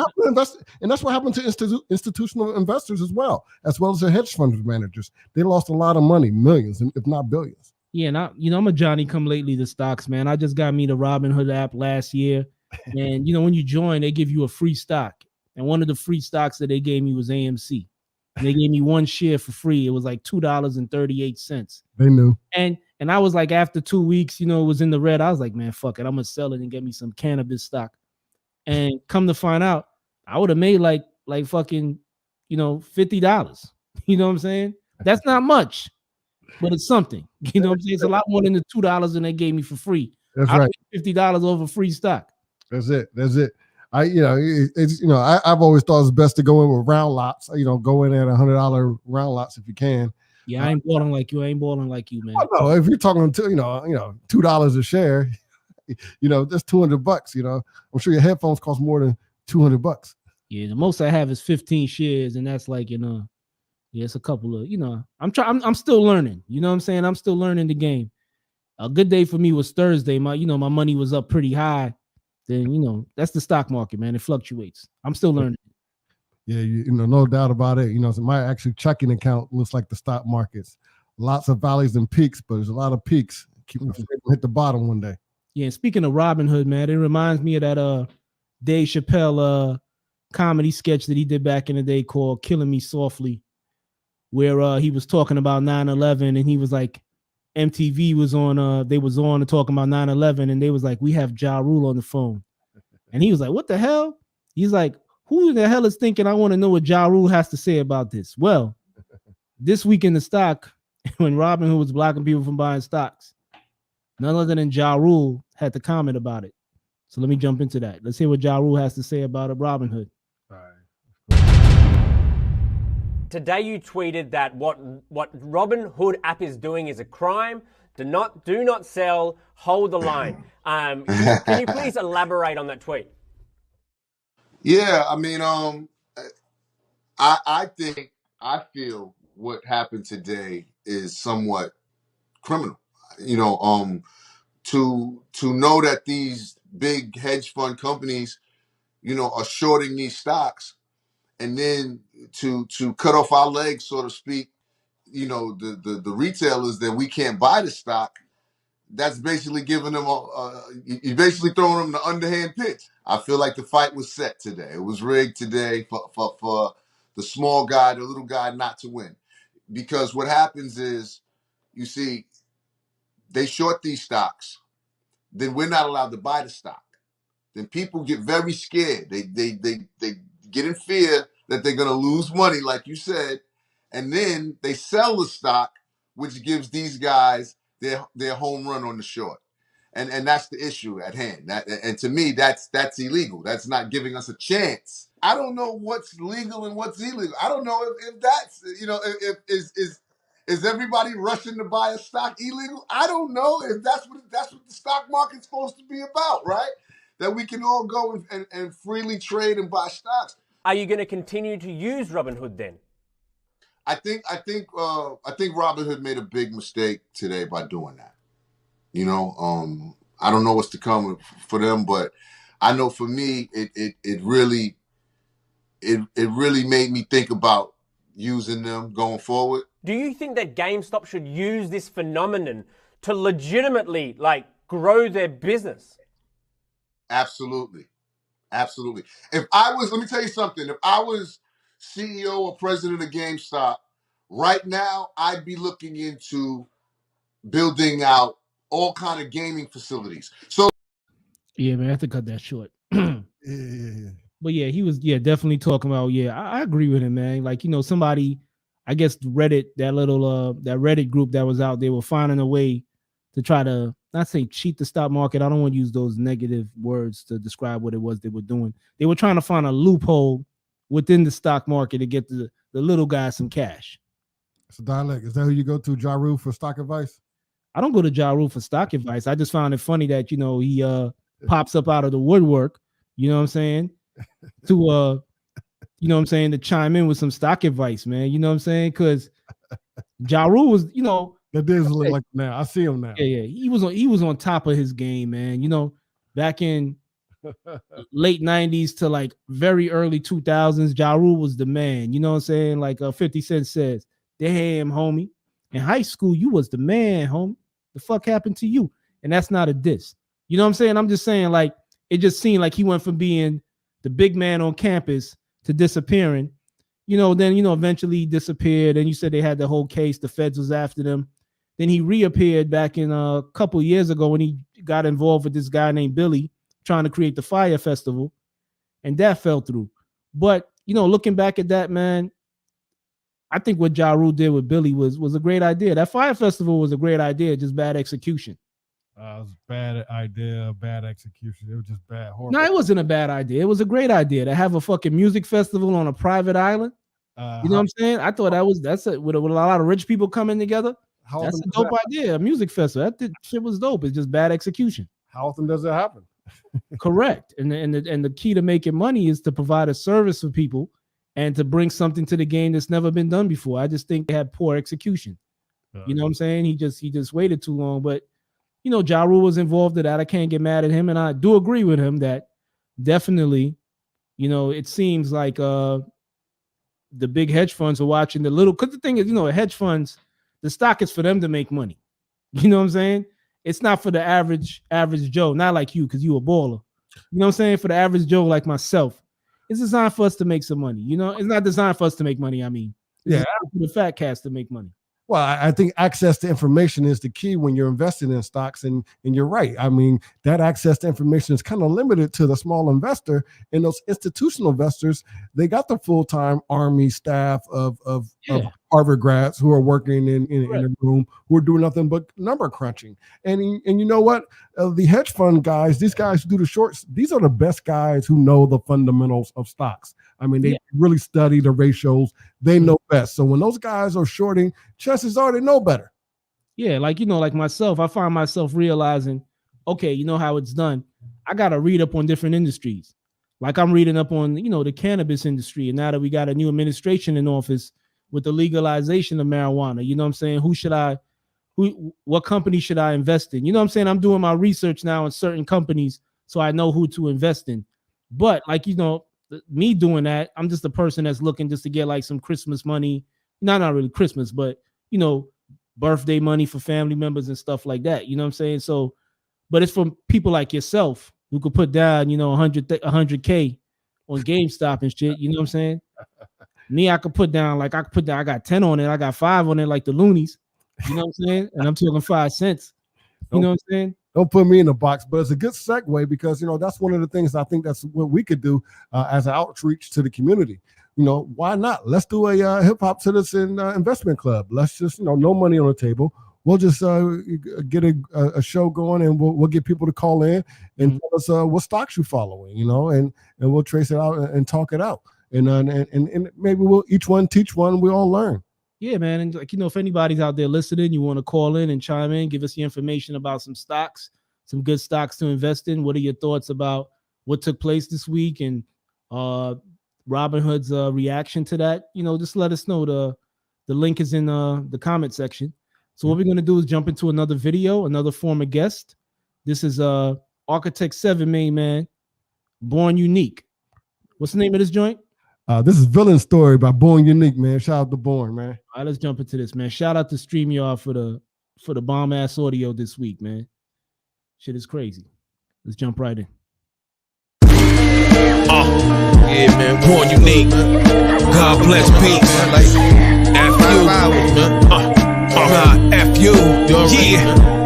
that's what happened to institutional investors as well as the hedge fund managers. They lost a lot of money, millions, if not billions. Yeah, and I'm a Johnny come lately to stocks, man. I just got me the Robinhood app last year. And, when you join, they give you a free stock. And one of the free stocks that they gave me was AMC. And they gave me one share for free. It was like $2.38. They knew. And I was like, after 2 weeks, it was in the red. I was like, man, fuck it. I'm going to sell it and get me some cannabis stock. And come to find out, I would have made like fucking, $50. You know what I'm saying? That's not much, but it's something. You know what I'm saying? It's a lot more than the $2 and they gave me for free. That's right. $50 over free stock. That's it. I've always thought it's best to go in with round lots. Go in at $100 round lots if you can. Yeah, I ain't balling like you. Man. No, if you're talking to $2 a share. That's $200. I'm sure your headphones cost more than $200. Yeah, the most I have is 15 shares, and that's like it's a couple of I'm still learning. You know what I'm saying? I'm still learning the game. A good day for me was Thursday. My money was up pretty high. Then that's the stock market, man. It fluctuates. I'm still learning. Yeah, no doubt about it. So my actual checking account looks like the stock markets. Lots of valleys and peaks, but there's a lot of peaks. Keep hit the bottom one day. Yeah, speaking of Robinhood, man, it reminds me of that Dave Chappelle comedy sketch that he did back in the day called Killing Me Softly, where he was talking about 9/11 and he was like, MTV was on. They was on talking about 9/11, and they was like, "We have Ja Rule on the phone," and he was like, "What the hell?" He's like, "Who the hell is thinking I want to know what Ja Rule has to say about this?" Well, this week in the stock, when Robinhood was blocking people from buying stocks, none other than Ja Rule had to comment about it. So let me jump into that. Let's hear what Ja Rule has to say about a Robinhood. Today you tweeted that what Robinhood app is doing is a crime. Do not sell. Hold the line. Can you please elaborate on that tweet? Yeah, I mean, I feel what happened today is somewhat criminal. You know, to know that these big hedge fund companies, you know, are shorting these stocks, and then to cut off our legs, so to speak, you know, the retailers, that we can't buy the stock. That's basically giving them you're basically throwing them the underhand pitch. I feel like the fight was set today. It was rigged today for the small guy, the little guy, not to win. Because what happens is, you see, they short these stocks, then we're not allowed to buy the stock. Then people get very scared. They get in fear that they're going to lose money, like you said, and then they sell the stock, which gives these guys their home run on the short. And that's the issue at hand. And to me, that's illegal. That's not giving us a chance. I don't know what's legal and what's illegal. I don't know if that's, you know, if is everybody rushing to buy a stock illegal? I don't know if that's what the stock market's supposed to be about, right? That we can all go and freely trade and buy stocks. Are you going to continue to use Robinhood then? I think Robinhood made a big mistake today by doing that. You know, I don't know what's to come for them, but I know for me, it really made me think about using them going forward. Do you think that GameStop should use this phenomenon to legitimately grow their business? Absolutely. Absolutely. Let me tell you something. If I was CEO or president of GameStop, right now, I'd be looking into building out all kind of gaming facilities. So yeah, man, I have to cut that short. Yeah. But yeah, he was definitely talking about, I agree with him, man. Like, you know, somebody, I guess Reddit, that little that Reddit group that was out there, were finding a way to try to not say cheat the stock market. I don't want to use those negative words to describe what it was they were doing. They were trying to find a loophole within the stock market to get the little guy some cash. It's a dialect. Is that who you go to, Ja Rule, for stock advice? I don't go to Ja Rule for stock advice. I just found it funny that, you know, he pops up out of the woodwork, you know what I'm saying, to you know what I'm saying, to chime in with some stock advice, man. You know what I'm saying? Because Ja Rule was, you know, that does look like now. I see him now. Yeah. He was on top of his game, man. You know, back in late 90s to like very early 2000s, Ja Rule was the man. You know what I'm saying? Like 50 Cent says, damn, homie. In high school, you was the man, homie. The fuck happened to you? And that's not a diss. You know what I'm saying? I'm just saying, like, it just seemed like he went from being the big man on campus to disappearing. You know, then, you know, eventually he disappeared. And you said they had the whole case. The feds was after them. Then he reappeared back in a couple of years ago when he got involved with this guy named Billy trying to create the Fire Festival. And that fell through. But, you know, looking back at that, man, I think what Ja Rule did with Billy was a great idea. That Fire Festival was a great idea, just bad execution. It was a bad idea, bad execution. It was just bad, horrible. No, it wasn't a bad idea. It was a great idea to have a fucking music festival on a private island. You know what I'm saying? I thought that's with a lot of rich people coming together. That's a dope idea. A music festival. That shit was dope. It's just bad execution. How often does it happen? Correct. And the key to making money is to provide a service for people and to bring something to the game that's never been done before. I just think they had poor execution. You know what I'm saying? He just waited too long. But, you know, Ja Rule was involved in that. I can't get mad at him. And I do agree with him that definitely, you know, it seems like the big hedge funds are watching the little, because the thing is, you know, hedge funds, the stock is for them to make money. You know what I'm saying? It's not for the average Joe, not like you, because you a baller. You know what I'm saying? For the average Joe like myself. It's designed for us to make some money. You know, it's not designed for us to make money. I mean, it's for the fat cats to make money. Well, I think access to information is the key when you're investing in stocks, and you're right. I mean, that access to information is kind of limited to the small investor, and those institutional investors, they got the full-time army staff of Harvard grads who are working in a room, who are doing nothing but number crunching. And you know what? The hedge fund guys, these guys who do the shorts, these are the best guys who know the fundamentals of stocks. I mean, they really study the ratios. They know best. So when those guys are shorting, chances are they know better. Yeah, like, you know, like myself, I find myself realizing, okay, you know how it's done. I got to read up on different industries. Like I'm reading up on, you know, the cannabis industry. And now that we got a new administration in office with the legalization of marijuana, you know what I'm saying? What company should I invest in? You know what I'm saying? I'm doing my research now on certain companies so I know who to invest in. But like, you know, me doing that, I'm just a person that's looking just to get like some Christmas money. Not really Christmas, but, you know, birthday money for family members and stuff like that. You know what I'm saying? So, but it's from people like yourself who could put down, you know, 100K on GameStop and shit. You know what I'm saying? Me, I got 10 on it. I got 5 on it like the loonies. You know what I'm saying? And I'm talking 5 cents. You know what I'm saying? Don't put me in the box, but it's a good segue because, you know, that's one of the things I think that's what we could do as an outreach to the community. You know, why not? Let's do a hip hop citizen investment club. Let's just, you know, no money on the table. We'll just get a show going, and we'll get people to call in and tell us what stocks you're following, you know, and we'll trace it out and talk it out. And maybe we'll each one teach one. We all learn. Yeah, man. And like, you know, if anybody's out there listening, you want to call in and chime in, give us the information about some stocks, some good stocks to invest in. What are your thoughts about what took place this week and Robinhood's reaction to that? You know, just let us know. The link is in the comment section. So what we're going to do is jump into another video, another former guest. This is Architect 7 main man, Born Unique. What's the name of this joint? This is Villain Story by Born Unique, man. Shout out to Born, man. All right, let's jump into this, man. Shout out to StreamYard for the bomb ass audio this week, man. Shit is crazy. Let's jump right in. Yeah, man. Born Unique. God bless peace. F you. Yeah.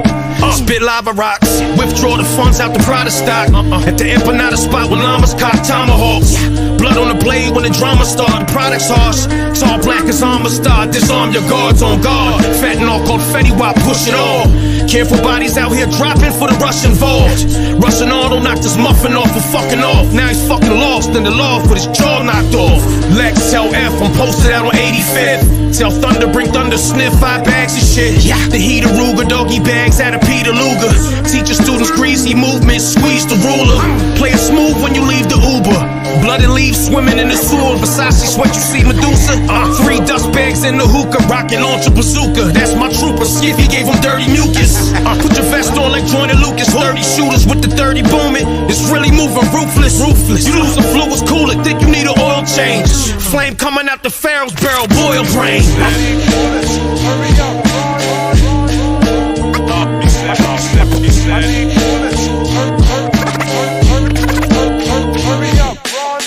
Spit lava rocks, withdraw the funds out the Prada stock. At the empanada spot with llamas cock tomahawks. Blood on the blade when the drama start. The product's harsh, it's all black as armor star. Disarm your guards on guard. Fentanyl called Fetty Wap, push it all. Careful bodies out here dropping for the rush involved. Russian auto knocked his muffin off for fucking off. Now he's fucking lost in the loft with his jaw knocked off. Lex tell F, I'm posted out on 85th. Tell Thunder bring Thunder sniff 5 bags of shit. The heat of Ruger, doggy bags out of Peter Luger. Teach your students greasy movements, squeeze the ruler. Play it smooth when you leave the Uber. Blood and leaves swimming in the sewer. Versace sweat, you see Medusa. 3 dust bags in the hookah, rockin' launch a bazooka. That's my trooper. Skiffy gave him dirty mucus. Put your vest on like Joyner Lucas. 30 shooters with the 30 booming. It's really moving ruthless. You lose the fluids, cool it. Think you need an oil change. Flame coming out the Pharaoh's barrel, boil brain. Hurry up.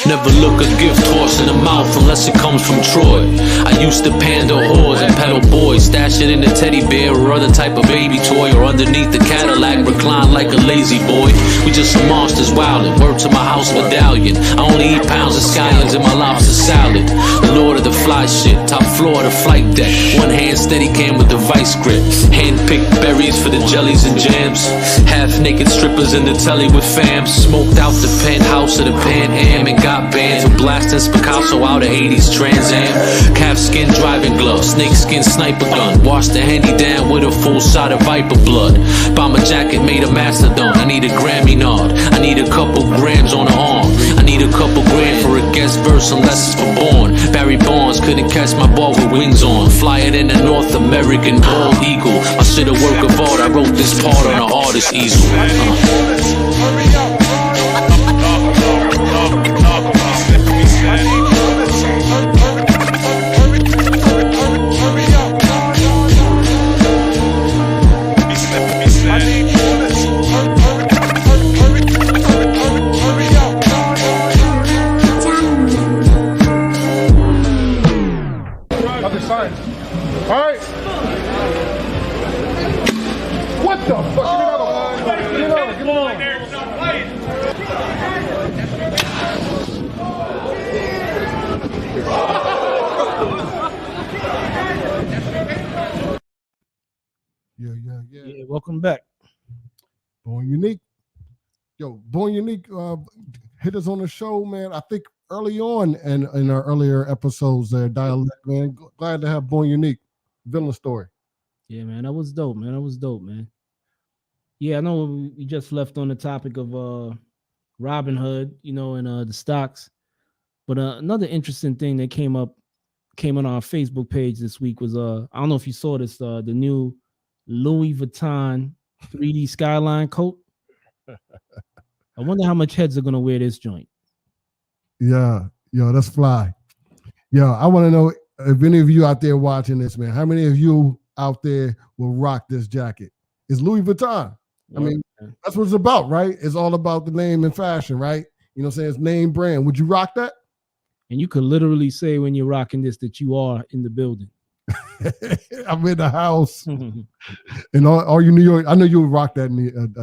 Never look a gift horse in the mouth unless it comes from Troy. I used to pander whores and pedal boys, stash it in a teddy bear or other type of baby toy, or underneath the Cadillac, recline like a lazy boy. We just some monsters wildin', word to my house medallion. I only eat pounds of scallions in my lobster salad. The lord of the fly shit, top floor of the flight deck. One hand steady cam with the vice grip. Hand-picked berries for the jellies and jams. Half-naked strippers in the telly with fams. Smoked out the penthouse of the Pan Am and got bands with blasting Picasso out of 80s Trans Am. Calfskin driving gloves, snakeskin sniper gun. Washed the handy down with a full shot of viper blood. Bomber jacket made a mastodon. I need a Grammy nod. I need a couple grams on the arm. I need a couple grand for a guest verse unless it's for Born. Barry Bonds couldn't catch my ball with wings on. Flyer than a North American bald eagle. I shit a work of art. I wrote this part on an artist easel. Hurry up. All right. I'm back. Born Unique. Yo, Born Unique hit us on the show, man. I think early on in our earlier episodes there, Dialect, man. Glad to have Born Unique. Villain story. Yeah, man. That was dope, man. Yeah, I know we just left on the topic of Robin Hood, and the stocks. But another interesting thing that came on our Facebook page this week was I don't know if you saw this, the new Louis Vuitton 3D Skyline coat. I wonder how much heads are gonna wear this joint. Yeah, yo, that's fly. Yo, I want to know if any of you out there watching this, man, how many of you out there will rock this jacket? It's Louis Vuitton. I mean, that's what it's about, right? It's all about the name and fashion, right? You know what I'm saying? It's name brand. Would you rock that? And you could literally say when you're rocking this that you are in the building. I'm in the house. And all you New York, I know you would rock that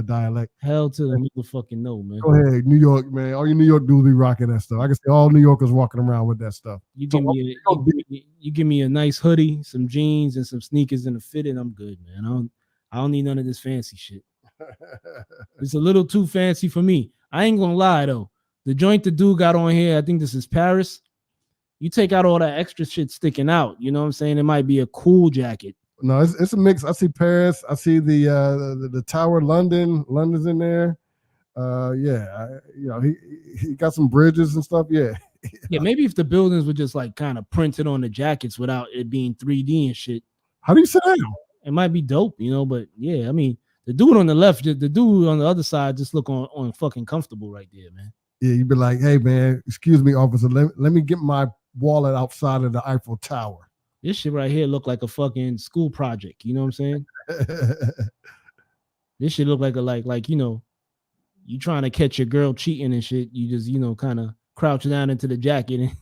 Dialect. Hell to the motherfucking no, man. Go ahead, New York, man. All you New York dudes be rocking that stuff. I can see all New Yorkers walking around with that stuff. You give me a nice hoodie, some jeans, and some sneakers and a fit, and I'm good, man. I don't need none of this fancy shit. It's a little too fancy for me. I ain't gonna lie though. The joint the dude got on here, I think this is Paris. You take out all that extra shit sticking out. You know what I'm saying? It might be a cool jacket. No, it's a mix. I see Paris. I see the Tower, London. London's in there. He got some bridges and stuff. Yeah. Yeah, maybe if the buildings were just like kind of printed on the jackets without it being 3D and shit. How do you say that? It might be dope, but yeah, I mean, the dude on the left, the dude on the other side just look on fucking comfortable right there, man. Yeah, you'd be like, hey, man, excuse me, officer, let me get my wallet outside of the Eiffel Tower. This shit right here look like a fucking school project. You know what I'm saying? This shit look like you trying to catch your girl cheating and shit. You just, kind of crouch down into the jacket and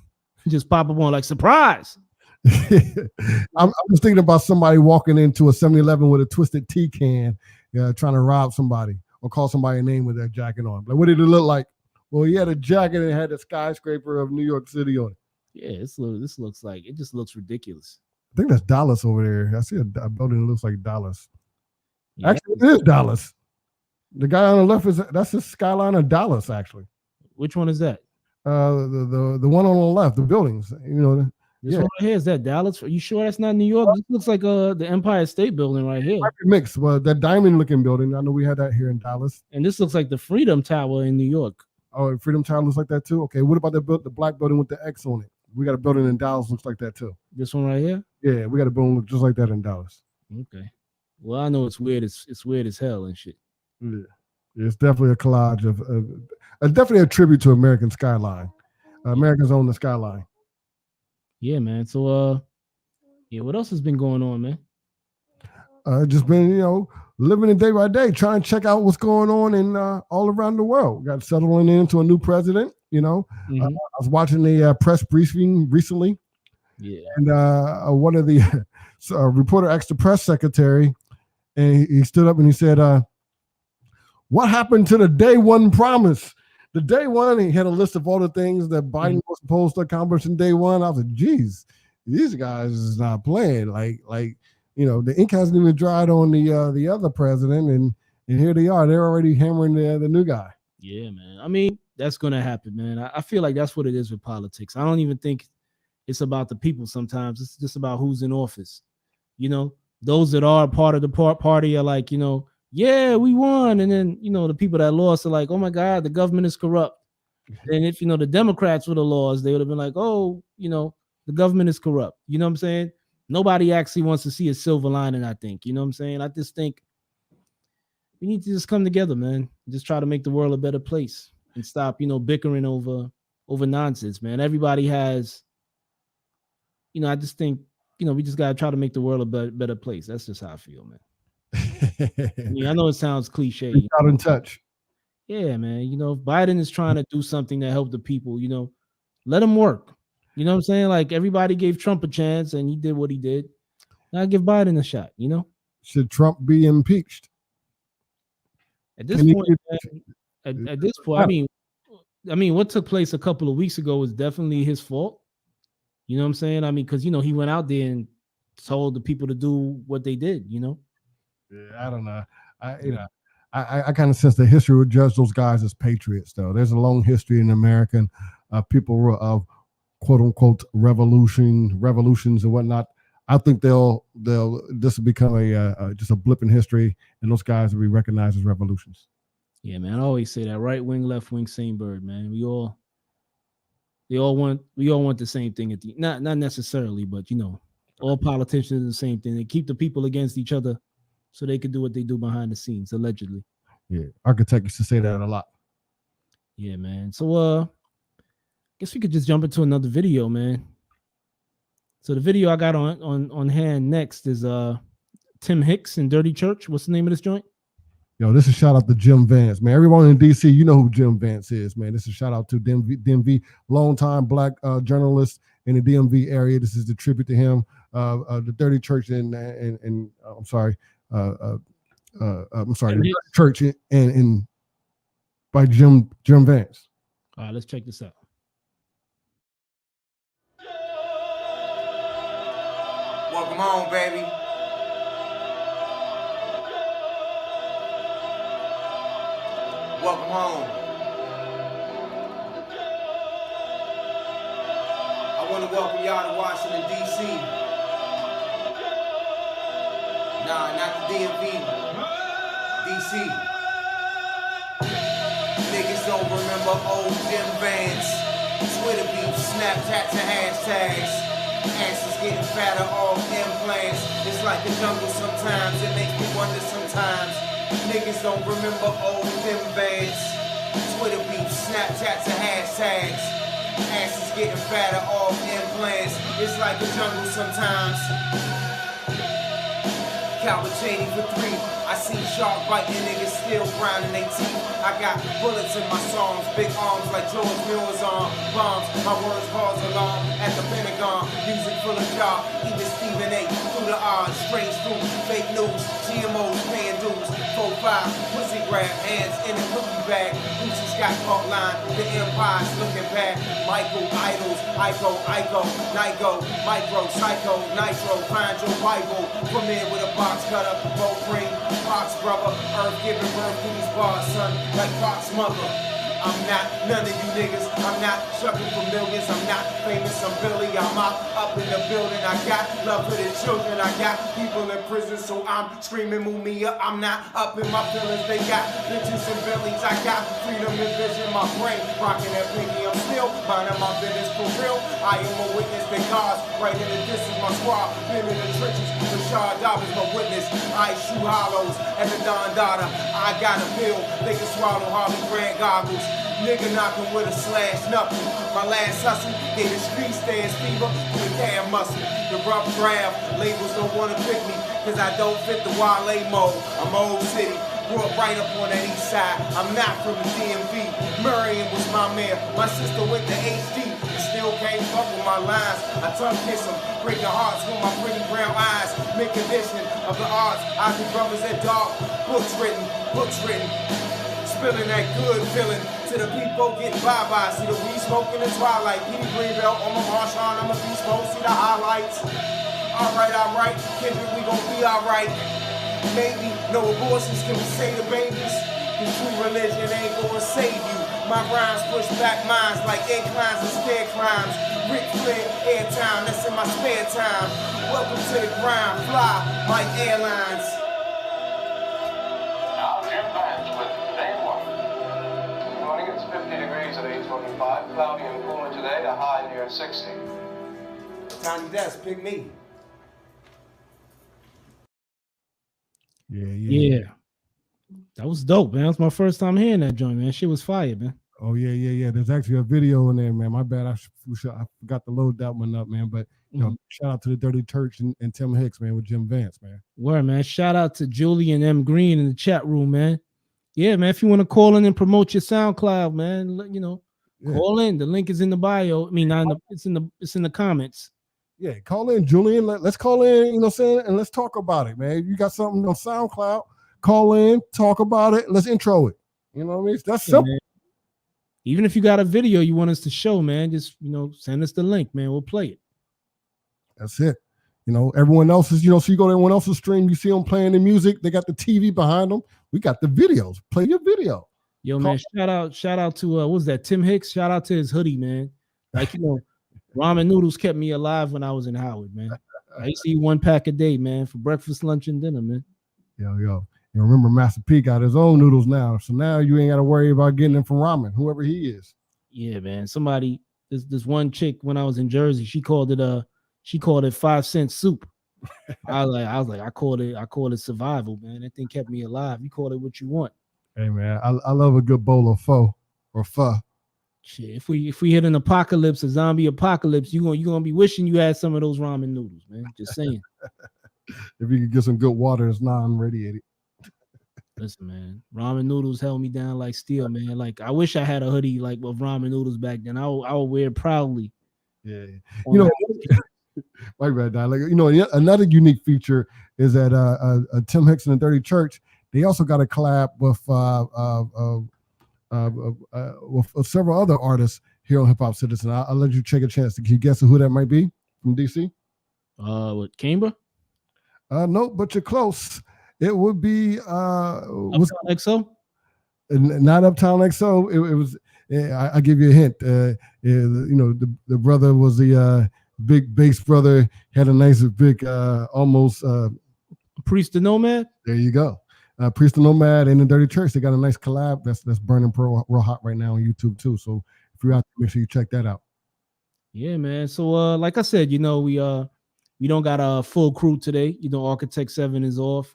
just pop up on like surprise. I'm just thinking about somebody walking into a 7-Eleven with a twisted tea can, trying to rob somebody or call somebody a name with their jacket on. Like, what did it look like? Well, he had a jacket and it had a skyscraper of New York City on it. Yeah, this looks like it just looks ridiculous. I think that's Dallas over there. I see a building that looks like Dallas. Yeah. Actually, it is Dallas. The guy on the left that's the skyline of Dallas. Actually, which one is that? The one on the left, the buildings. This one right here, is that Dallas? Are you sure that's not New York? This looks like the Empire State Building right here. It might be mixed. Well, that diamond-looking building, I know we had that here in Dallas. And this looks like the Freedom Tower in New York. Oh, Freedom Tower looks like that too? Okay, what about the black building with the X on it? We got a building in Dallas looks like that too. This one right here? Yeah, we got a building look just like that in Dallas. Okay. Well, I know it's weird. It's weird as hell and shit. Yeah. It's definitely a collage of definitely a tribute to American skyline. Americans own the skyline. Yeah, man. So, what else has been going on, man? Just been, living it day by day, trying to check out what's going on in all around the world. Got settling into a new president. Mm-hmm. I was watching the press briefing recently. Yeah. And one of the reporter asked the press secretary, and he stood up and he said, what happened to the day one promise? The day one, he had a list of all the things that Biden was supposed to accomplish in day one. I was like, geez, these guys is not playing. Like, the ink hasn't even dried on the other president, and here they are. They're already hammering the new guy. Yeah, man. I mean, that's gonna happen, man. I feel like that's what it is with politics. I don't even think it's about the people sometimes. It's just about who's in office. Those that are part of the party are like, yeah, we won. And then, the people that lost are like, oh my God, the government is corrupt. And if, the Democrats were the laws, they would have been like, oh, the government is corrupt. You know what I'm saying? Nobody actually wants to see a silver lining, I think. You know what I'm saying? I just think we need to just come together, man. Just try to make the world a better place and stop, bickering over nonsense, man. Everybody has, I just think, we just got to try to make the world a better place. That's just how I feel, man. I know it sounds cliche. Out in touch. Yeah, man. If Biden is trying to do something to help the people, let him work. You know what I'm saying? Like, everybody gave Trump a chance and he did what he did. Now give Biden a shot, Should Trump be impeached? At this point, man, at this point, I mean, what took place a couple of weeks ago was definitely his fault. You know what I'm saying? I mean, because, he went out there and told the people to do what they did, Yeah, I don't know. I kind of sense the history would judge those guys as patriots, though. There's a long history in American people of quote unquote revolutions and whatnot. I think this will become just a blip in history, and those guys will be recognized as revolutions. Yeah, man. I always say that right wing, left wing, same bird, man. We all want the same thing at the not necessarily, but all politicians are the same thing. They keep the people against each other so they can do what they do behind the scenes, allegedly. Yeah, architect used to say that a lot. Yeah, man. So guess we could just jump into another video, man. So the video I got on hand next is Tim Hicks and Dirty Church. What's the name of this joint? Yo, this is a shout out to Jim Vance, man. Everyone in DC, you know who Jim Vance is, man. This is a shout out to DMV longtime black journalist in the DMV area. This is the tribute to him. The Dirty Church and I'm sorry, the Church and by Jim Vance. All right, let's check this out. Welcome home, baby. Welcome home. I want to welcome y'all to Washington, D.C. Nah, not the DMV. D.C. Niggas don't remember old Jim Vance. Twitter beefs, Snapchats, and hashtags. Asses getting fatter off implants. It's like the jungle sometimes. It makes me wonder sometimes. Niggas don't remember old Jim Vance. Twitter beefs, Snapchats, and hashtags. Asses getting fatter off implants. It's like the jungle sometimes. Calvin Chaney for 3. I see shark biting niggas still grinding they teeth. I got bullets in my songs, big arms like George Miller's on bombs. My words cause alarm at the Pentagon. Music full of y'all, even Stephen A. Through the odds, strange food, fake news, GMOs paying dues. 4-5, pussy grab, hands in a cookie bag. Gucci's got caught line, the empire's looking back. Michael, idols, Ico, Nico, micro, psycho, nitro, find your Bible. Come in with a box cutter, bow cream, Fox brother, earth giving birth to these bars, son, like Fox mother. I'm not none of you niggas. I'm not shucking for millions. I'm not famous. I'm Billy. I'm up in the building. I got love for the children. I got people in prison, so I'm screaming, move me up. I'm not up in my feelings. They got bitches and billies. I got freedom and vision. My brain rocking that pinky. I'm still minding my business for real. I am a witness that God's right in the distance. My squad been in the trenches. Rashad Dobbins my witness. I shoot hollows at the Don Dada. I got a pill. They can swallow Harley Grant goggles. Nigga knocking with a slash knuckle. My last hustle gave the street stance fever to the damn muscle. The rough draft labels don't wanna pick me, cause I don't fit the Wale mold. I'm old city, grew up right up on that east side. I'm not from the DMV. Marion was my mayor. My sister went to HD and still can't fuck with my lines. I tongue kiss them, breaking hearts with my pretty brown eyes. Mid condition of the arts, I do brothers at dark. Books written. Spilling that good feeling to the people getting bye-bye. See the weed smoke in the twilight. Petey Greenbelt on my Marshawn, I'm a beast mode. See the highlights. Alright, Kendrick, we gon' be alright. Maybe no abortions, can we say the babies? Cause true religion ain't gonna save you. My rhymes push back minds like inclines and stair crimes. Rick Flair, airtime, that's in my spare time. Welcome to the grind, fly like airlines. It's 50 degrees at 8:25, cloudy and cooler today, a high near 60. Tiny Desk, pick me. Yeah. That was dope, man. That's my first time hearing that joint, man. Shit was fire, man. Oh yeah. There's actually a video in there, man. My bad. I forgot to load that one up, man. But shout out to the Dirty Church and Tim Hicks, man, with Jim Vance, man. Word, man. Shout out to Julian M. Green in the chat room, man. Yeah, man. If you want to call in and promote your SoundCloud, man, call in. The link is in the bio. I mean, it's in the comments. Yeah, call in, Julian. Let's call in, you know what I'm saying, and let's talk about it, man. If you got something on SoundCloud, call in, talk about it. Let's intro it. You know what I mean? That's simple. Man. Even if you got a video you want us to show, man, just send us the link, man. We'll play it. That's it. everyone else's, so you go to everyone else's stream, you see them playing the music, they got the TV behind them. We got the videos. Play your video. Yo, man, shout out to what was that? Tim Hicks. Shout out to his hoodie, man. Like, ramen noodles kept me alive when I was in Howard, man. I used to eat 1 pack a day, man, for breakfast, lunch, and dinner, man. Yo. Remember, Master P got his own noodles now. So now you ain't got to worry about getting them from ramen, whoever he is. Yeah, man. Somebody, this one chick when I was in Jersey, she called it 5-cent soup. I was like, I call it survival, man. That thing kept me alive. You call it what you want. Hey, man, I love a good bowl of pho or pho. Shit, if we hit an apocalypse, a zombie apocalypse, you gonna be wishing you had some of those ramen noodles, man. Just saying. If you could get some good water that's non-radiated. Listen, man, ramen noodles held me down like steel, man. Like, I wish I had a hoodie like of ramen noodles back then. I would wear it proudly. Yeah. My bad, Don. Like, another unique feature is that Tim Hicks and the Dirty Church, they also got a collab with several other artists here on Hip Hop Citizen. I'll let you take a chance. Can you guess who that might be from DC? What, Canberra? No, but you're close. It would be Uptown XO? Not Uptown XO. It was. I give you a hint. The brother was the big bass brother. Had a nice big almost Priest the Nomad. There you go. Priest the Nomad and the Dirty Church. They got a nice collab that's burning real hot right now on YouTube too. So if you're out there, make sure you check that out. Yeah, man. So like I said, we don't got a full crew today. Architect 7 is off.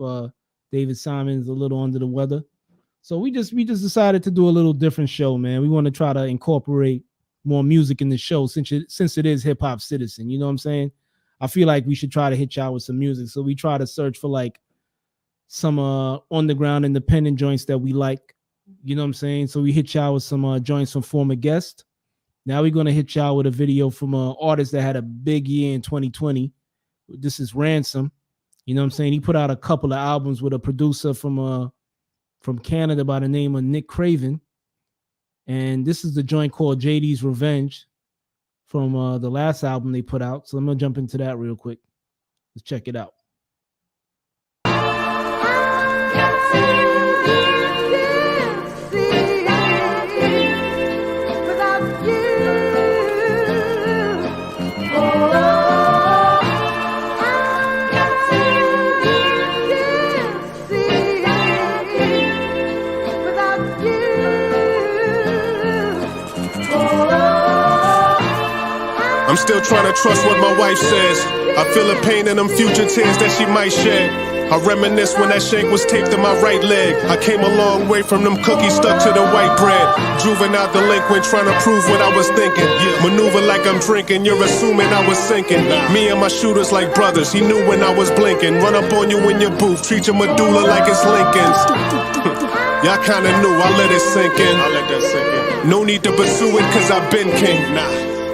David Simon's a little under the weather. So we just decided to do a little different show, man. We want to try to incorporate more music in the show since it is Hip Hop Citizen. You know what I'm saying? I feel like we should try to hit y'all with some music. So we try to search for like some underground independent joints that we like. You know what I'm saying? So we hit y'all with some joints from former guests. Now we're going to hit y'all with a video from an artist that had a big year in 2020. This is Ransom. You know what I'm saying? He put out a couple of albums with a producer from Canada by the name of Nick Craven. And this is the joint called JD's Revenge from the last album they put out. So I'm going to jump into that real quick. Let's check it out. I'm still trying to trust what my wife says. I feel the pain in them future tears that she might shed. I reminisce when that shank was taped to my right leg. I came a long way from them cookies stuck to the white bread. Juvenile delinquent trying to prove what I was thinking. Maneuver like I'm drinking, you're assuming I was sinking. Me and my shooters like brothers, he knew when I was blinking. Run up on you in your booth, treat your medulla like it's Lincoln's. Y'all kinda knew, I let it sink in. No need to pursue it cause I've been king.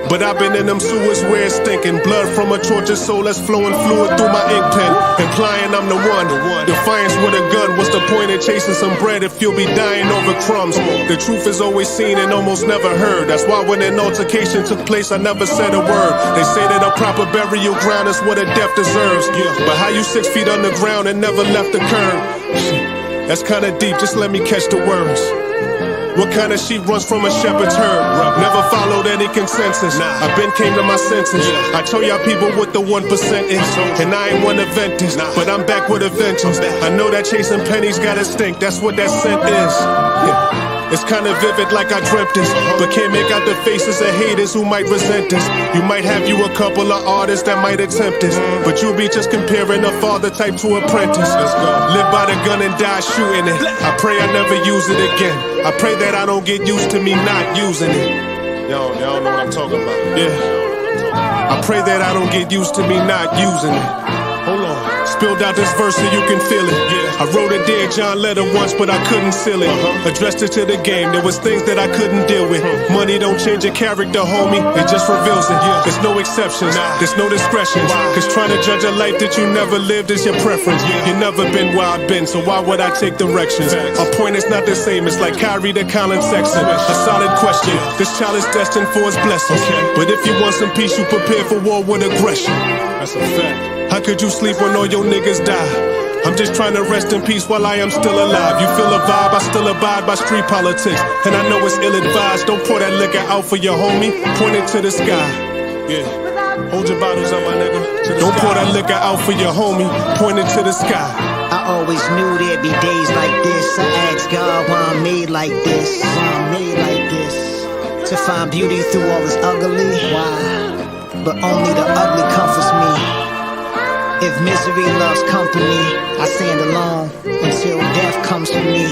But I've been in them sewers where it's stinking. Blood from a tortured soul that's flowing fluid through my ink pen. Implying I'm the one. Defiance with a gun. What's the point of chasing some bread if you'll be dying over crumbs? The truth is always seen and almost never heard. That's why when an altercation took place, I never said a word. They say that a proper burial ground is what a death deserves. But how you 6 feet underground and never left the curb? That's kinda deep, just let me catch the words. What kind of sheep runs from a shepherd's herd? Never followed any consensus. I been came to my senses. I told y'all people what the 1% is. And I ain't one to vent this, but I'm back with a vengeance. I know that chasing pennies gotta stink. That's what that scent is. It's kinda vivid like I dreamt this, but can't make out the faces of haters who might resent this. You might have you a couple of artists that might attempt this, but you'll be just comparing a father type to apprentice. Live by the gun and die shooting it. I pray I never use it again. I pray that I don't get used to me not using it. Y'all know what I'm talking about. Yeah. I pray that I don't get used to me not using it. Hold on. Spilled out this verse so you can feel it. I wrote a Dear John letter once, but I couldn't seal it. Addressed it to the game, there was things that I couldn't deal with. Money don't change your character, homie, it just reveals it. There's no exceptions, there's no discretions. Cause trying to judge a life that you never lived is your preference. You've never been where I've been, so why would I take directions? Our point is not the same, it's like Kyrie to Colin Sexton. A solid question, this child is destined for his blessings. But if you want some peace, you prepare for war with aggression. That's a fact. How could you sleep when all your niggas die? I'm just trying to rest in peace while I am still alive. You feel a vibe, I still abide by street politics. And I know it's ill-advised. Don't pour that liquor out for your homie. Point it to the sky. Yeah. Hold your bottles up, my nigga. Don't pour that liquor out for your homie. Point it to the sky. I always knew there'd be days like this. I asked God why I'm made like this. Why I'm made like this. To find beauty through all this ugly. Why? But only the ugly comforts me. If misery loves company, I stand alone until death comes for me.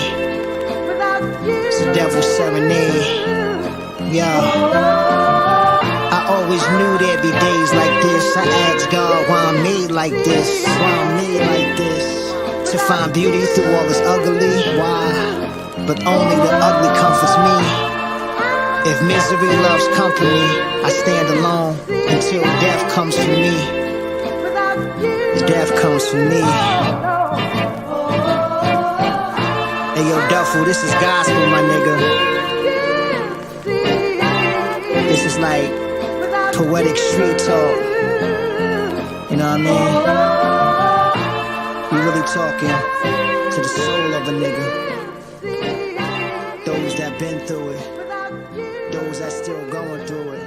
It's the devil's serenade. I always knew there'd be days like this. I asked God why I'm made like this. Why I'm made like this. To find beauty through all this ugly. Why? But only the ugly comforts me. If misery loves company, I stand alone until death comes for me. Death comes for me. Hey yo, Duffel, this is gospel, my nigga. This is like poetic street talk. You know what I mean? We really talking to the soul of a nigga. Those that been through it. Those that still going through it.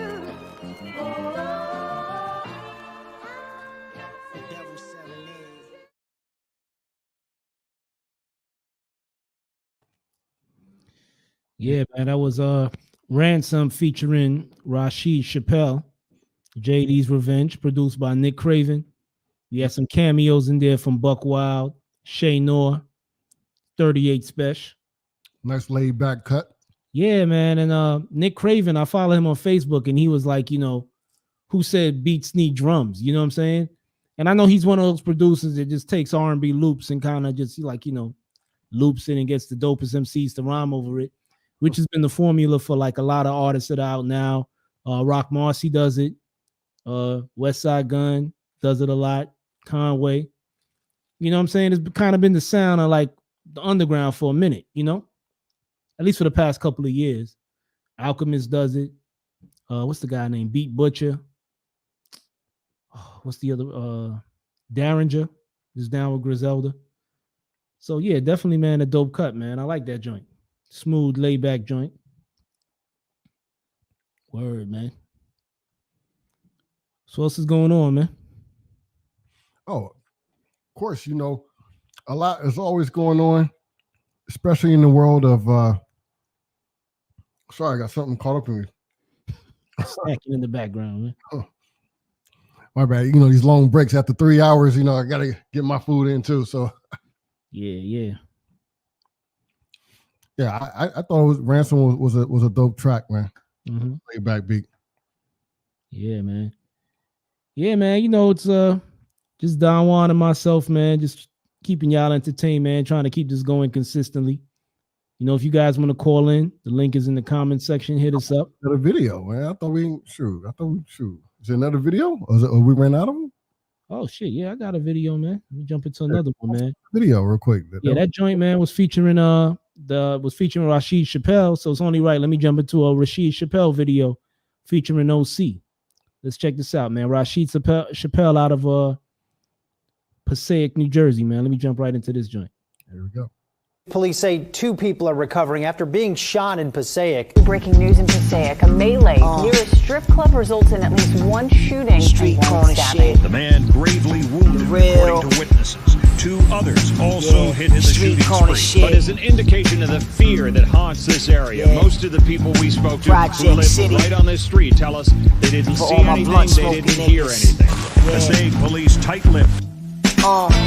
Yeah, man, that was Ransom featuring Rashid Chappelle, JD's Revenge, produced by Nick Craven. We had some cameos in there from Buck Wild, Shay Noor, 38 Special. Nice laid back cut. Yeah, man, and Nick Craven, I follow him on Facebook, and he was like, you know, who said beats need drums? You know what I'm saying? And I know he's one of those producers that just takes R&B loops and kind of just like, you know, loops it and gets the dopest MCs to rhyme over it, which has been the formula for like a lot of artists that are out now. Rock Marcy does it. West Side Gun does it a lot. Conway. You know what I'm saying? It's kind of been the sound of like the underground for a minute, you know? At least for the past couple of years. Alchemist does it. What's the guy named? Beat Butcher. What's the other? Derringer is down with Griselda. So yeah, definitely, man, a dope cut, man. I like that joint. Smooth, laid back joint. Word, man. So what else is going on, man? Oh, of course, you know, a lot is always going on, especially in the world of sorry, I got something caught up in me. Snacking in the background, man. Oh, my bad. You know, these long breaks after 3 hours, you know, I gotta get my food in too. So yeah. Yeah, I thought it was Ransom was a dope track, man. Mm-hmm. Laid back beat. Yeah, man. Yeah, man. You know, it's just Don Juan and myself, man, just keeping y'all entertained, man, trying to keep this going consistently. You know, if you guys want to call in, the link is in the comment section. Hit us up. Another video, man. I thought we shoot. Is there another video? Or we ran out of them? Oh shit, yeah, I got a video, man. Let me jump into another one, man. Video real quick. Yeah, that joint, man, was featuring Rashid Chappelle, so it's only right. Let me jump into a Rashid Chappelle video featuring OC. Let's check this out, man. Rashid Chappelle out of Passaic, New Jersey, man. Let me jump right into this joint. There we go. Police say 2 people are recovering after being shot in Passaic. Breaking news in Passaic. A melee near a strip club results in at least 1 shooting and 1 stabbing. The man gravely wounded, according to witnesses. 2 others also hit in the shooting spree. But as an indication of the fear that haunts this area, most of the people we spoke to who live right on this street tell us they didn't see anything, they didn't hear anything. Passaic police tight-lipped.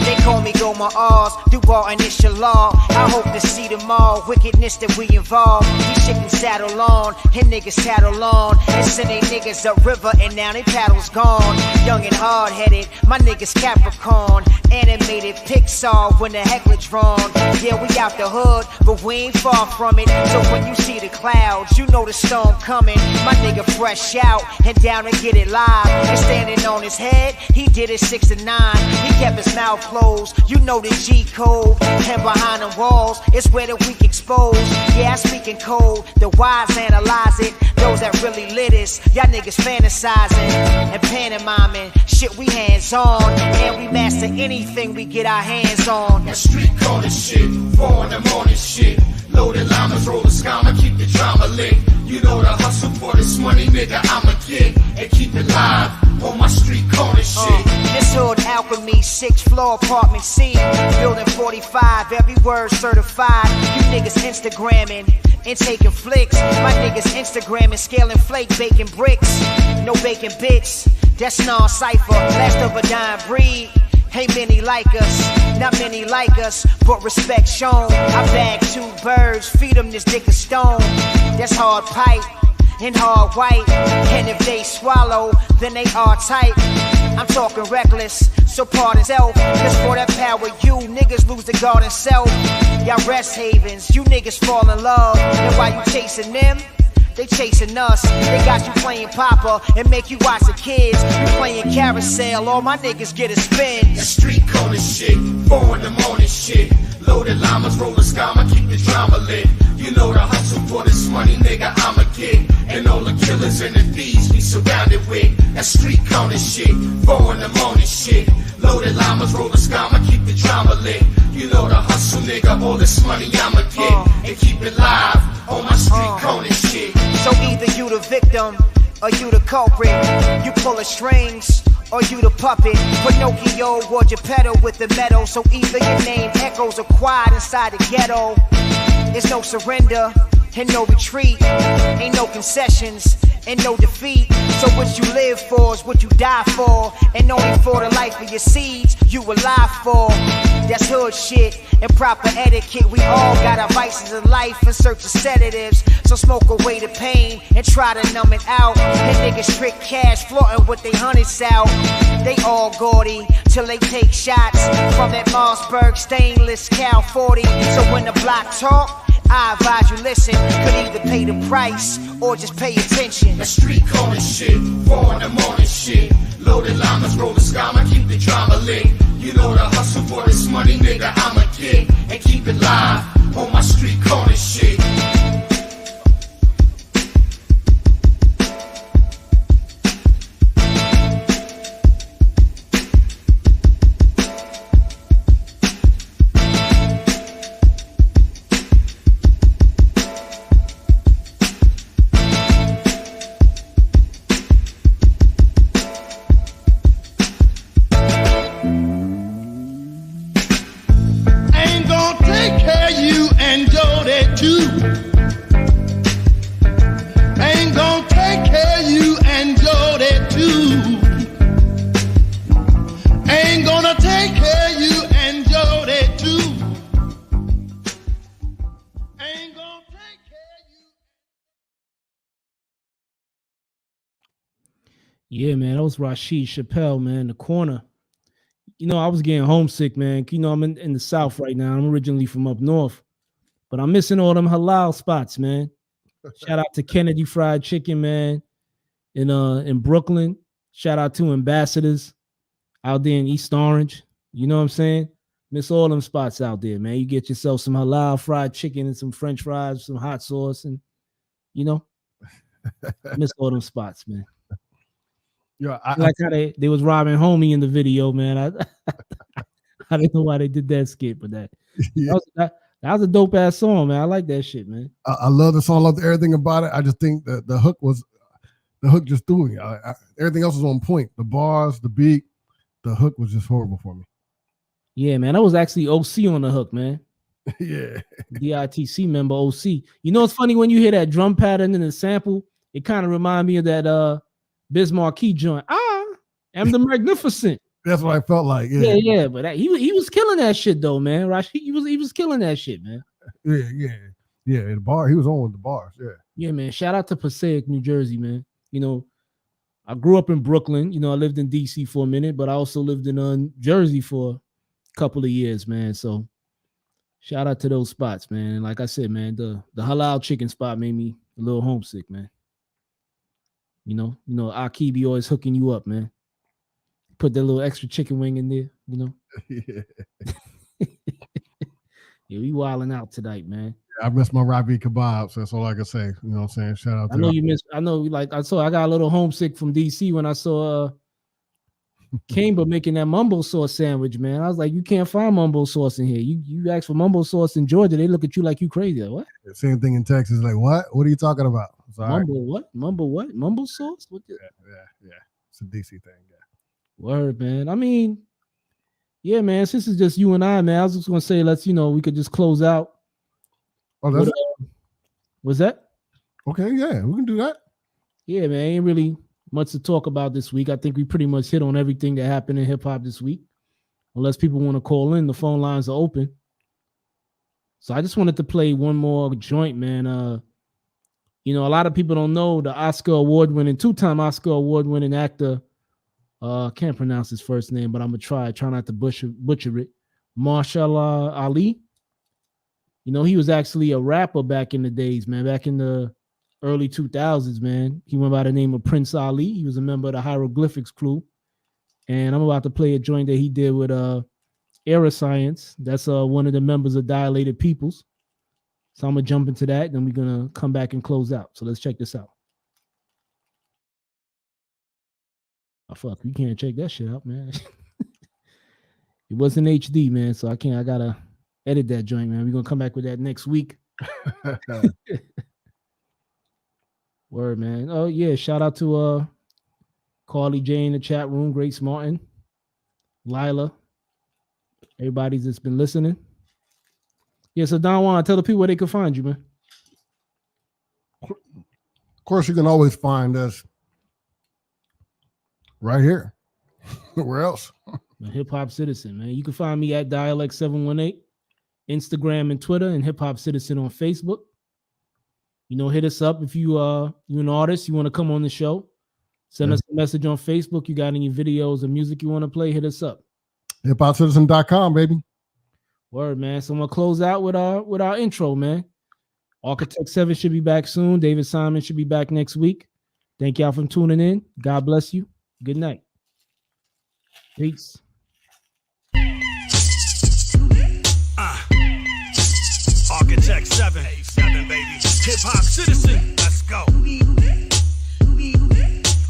They call me Go My R's, Duval initial law. I hope to see them all, wickedness that we involve. We shouldn't saddle on, and niggas tattle on. And send they niggas up river, and now they paddles gone. Young and hard-headed, my niggas Capricorn. Animated Pixar when the heckler drawn. Yeah, we out the hood, but we ain't far from it. So when you see the clouds, you know the storm coming. My nigga fresh out, and down to get it live. And standing on his head, he did it 6 to 9. He kept his mouth closed, you know the G code. And behind the walls is where the weak exposed. exposed. Yeah, I speak in code. The wise analyze it. Those that really lit us, y'all niggas fantasizing and pantomiming. Shit, we hands on, and we master anything we get our hands on. That street corner shit, 4 in the morning shit. Loaded llamas, roll the scammer, keep the drama lit. You know the hustle for this money, nigga, I'ma get and keep it live on my street corner shit. This hood alchemy, 6th floor apartment C, building 45, every word certified. You niggas Instagramming and taking flicks. My niggas Instagramming, scaling flake, baking bricks. No baking bits, that's non-cypher, last of a dying breed. Ain't many like us, not many like us, but respect shown. I bag 2 birds, feed them this dick of stone. That's hard pipe and hard white, and if they swallow, then they are tight. I'm talking reckless, so pardon self, cause for that power you niggas lose the garden self. Y'all rest havens, you niggas fall in love, and while you chasing them, they chasing us. They got you playing Papa and make you watch the kids. You playing carousel, all my niggas get a spin. That street corner shit, 4 in the morning shit. Loaded llamas, roll the scammer, keep the drama lit. You know the hustle for this money, nigga, I'ma get. And all the killers and the thieves we surrounded with. That street corner shit, 4 in the morning shit. Loaded llamas, roll the scammer, keep the drama lit. You know the hustle, nigga, all this money I'ma get. And keep it live on my street corner shit. So either you the victim or you the culprit. You pull the strings or you the puppet. Pinocchio or Geppetto with the metal. So either your name echoes or quiet inside the ghetto. There's no surrender and no retreat. Ain't no concessions and no defeat. So what you live for is what you die for. And only for the life of your seeds you alive for. That's hood shit and proper etiquette. We all got our vices in life in search of sedatives. So smoke away the pain and try to numb it out. And niggas trick cash flaunting with they hundreds out. They all gaudy till they take shots from that Mossberg stainless Cal 40. So when the block talk, I advise you listen. Could either pay the price or just pay attention. That street corner shit, 4 in the morning shit. Loaded llamas, roll the scammer, keep the drama lit. You know the hustle for this money, nigga, I'ma get. And keep it live on my street corner shit. Yeah, man, that was Rashid Chappelle, man, The Corner. You know, I was getting homesick, man. You know, I'm in the South right now. I'm originally from up north, but I'm missing all them halal spots, man. Shout out to Kennedy Fried Chicken, man, in Brooklyn. Shout out to Ambassadors out there in East Orange. You know what I'm saying? Miss all them spots out there, man. You get yourself some halal fried chicken and some French fries, some hot sauce, and you know, miss all them spots, man. Yeah, like how they was robbing homie in the video, man. I didn't know why they did that skit, but that was a dope ass song, man. I like that shit, man. I love the song, love everything about it. I just think that the hook just threw me. Everything else was on point. The bars, the beat, the hook was just horrible for me. Yeah, man. That was actually OC on the hook, man. Yeah. DITC member OC. You know, it's funny when you hear that drum pattern in the sample, it kind of remind me of that Bismarck Key joint. I'm the Magnificent. That's what I felt like. Yeah. But he was killing that shit though, man. Rashid, he was killing that shit, man. Yeah. The bar, he was on with the bars. Yeah, man. Shout out to Passaic, New Jersey, man. You know, I grew up in Brooklyn. You know, I lived in DC for a minute, but I also lived in Jersey for a couple of years, man. So shout out to those spots, man. And like I said, man, the halal chicken spot made me a little homesick, man. You know, Aki be always hooking you up, man. Put that little extra chicken wing in there, you know. Yeah, we wilding out tonight, man. I miss my Ravi kebabs. That's all I can say. You know what I'm saying? Shout out to I know you miss. I know, like I got a little homesick from DC when I saw Camber making that mumbo sauce sandwich. Man, I was like, you can't find mumbo sauce in here. You ask for mumbo sauce in Georgia, they look at you like you crazy. Like, what? Same thing in Texas. Like, what? What are you talking about? Mumbo what? Mumbo what? Mumbo sauce? What the- Yeah. It's a DC thing. Yeah. Word, man. I mean, yeah, man. Since it's just you and I, man, I was just gonna say, we could just close out. Oh, that's was that? Okay, yeah, we can do that. Yeah, man. Ain't really much to talk about this week. I think we pretty much hit on everything that happened in hip hop this week. Unless people want to call in, the phone lines are open. So I just wanted to play one more joint, man. A lot of people don't know the Oscar award-winning, two-time Oscar award-winning actor. Can't pronounce his first name, but I'm gonna try not to butcher it. Mahershala Ali. He was actually a rapper back in the days, man. Back in the early 2000s, man. He went by the name of Prince Ali. He was a member of the Hieroglyphics crew. And I'm about to play a joint that he did with Era Science. That's one of the members of Dilated Peoples. So I'm gonna jump into that, then we're gonna come back and close out. So let's check this out. Oh fuck, you can't check that shit out, man. It wasn't HD, man, so I gotta edit that joint, man. We're gonna come back with that next week. Word, man. Oh yeah, shout out to Carly J in the chat room, Grace Martin, Lila, everybody's that's been listening. Yeah, so Don Juan, tell the people where they can find you, man. Of course, you can always find us right here. Where else? Hip Hop Citizen, man. You can find me at Dialect718, Instagram and Twitter, and Hip Hop Citizen on Facebook. Hit us up if you an artist, you want to come on the show. Send us a message on Facebook. You got any videos or music you want to play, hit us up. HipHopCitizen.com, baby. Word, man. So I'm gonna close out with our intro, man. Architect 7 should be back soon. David Simon should be back next week. Thank y'all for tuning in. God bless you. Good night. Peace. Architect 7, baby. Hip Hop Citizen, let's go.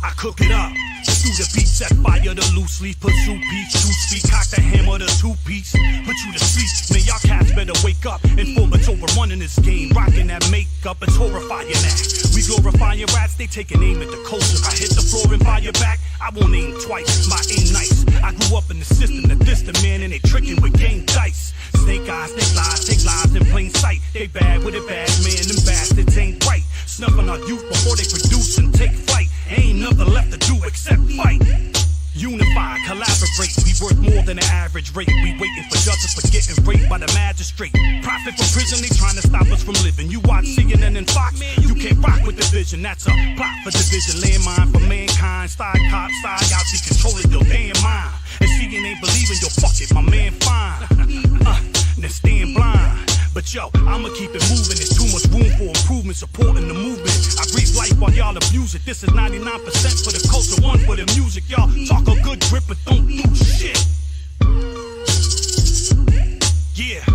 I cook it up. Do the beat, set fire to loose leaf, pursue peach, two speak, cock the hammer to two-piece, put you to sleep. Man, y'all cats better wake up. Informants overrunning this game, rocking that makeup, it's horrifying that. We glorifying rats, they taking aim at the culture. I hit the floor and fire back, I won't aim twice, my aim nice. I grew up in the system that this the man and they tricking with game dice. Snake eyes, take lies in plain sight. They bad with it bad, man, them bastards ain't right. Snuffing our youth before they produce and take flight. Ain't nothing left to do except fight. Unify, collaborate, we worth more than the average rate. We waiting for justice for getting raped by the magistrate. Profit from prison, they trying to stop us from living. You watch CNN and Fox, you can't rock with the vision. That's a plot for division, landmine for mankind. Style cop, style out, be controlling your damn mind. And CNN ain't believing, yo, fuck it, my man fine. Then stand blind. But yo, I'ma keep it moving. There's too much room for improvement, supporting the movement. I breathe life while y'all abuse it. This is 99% for the culture, 1 for the music. Y'all talk a good grip, but don't do shit. Yeah.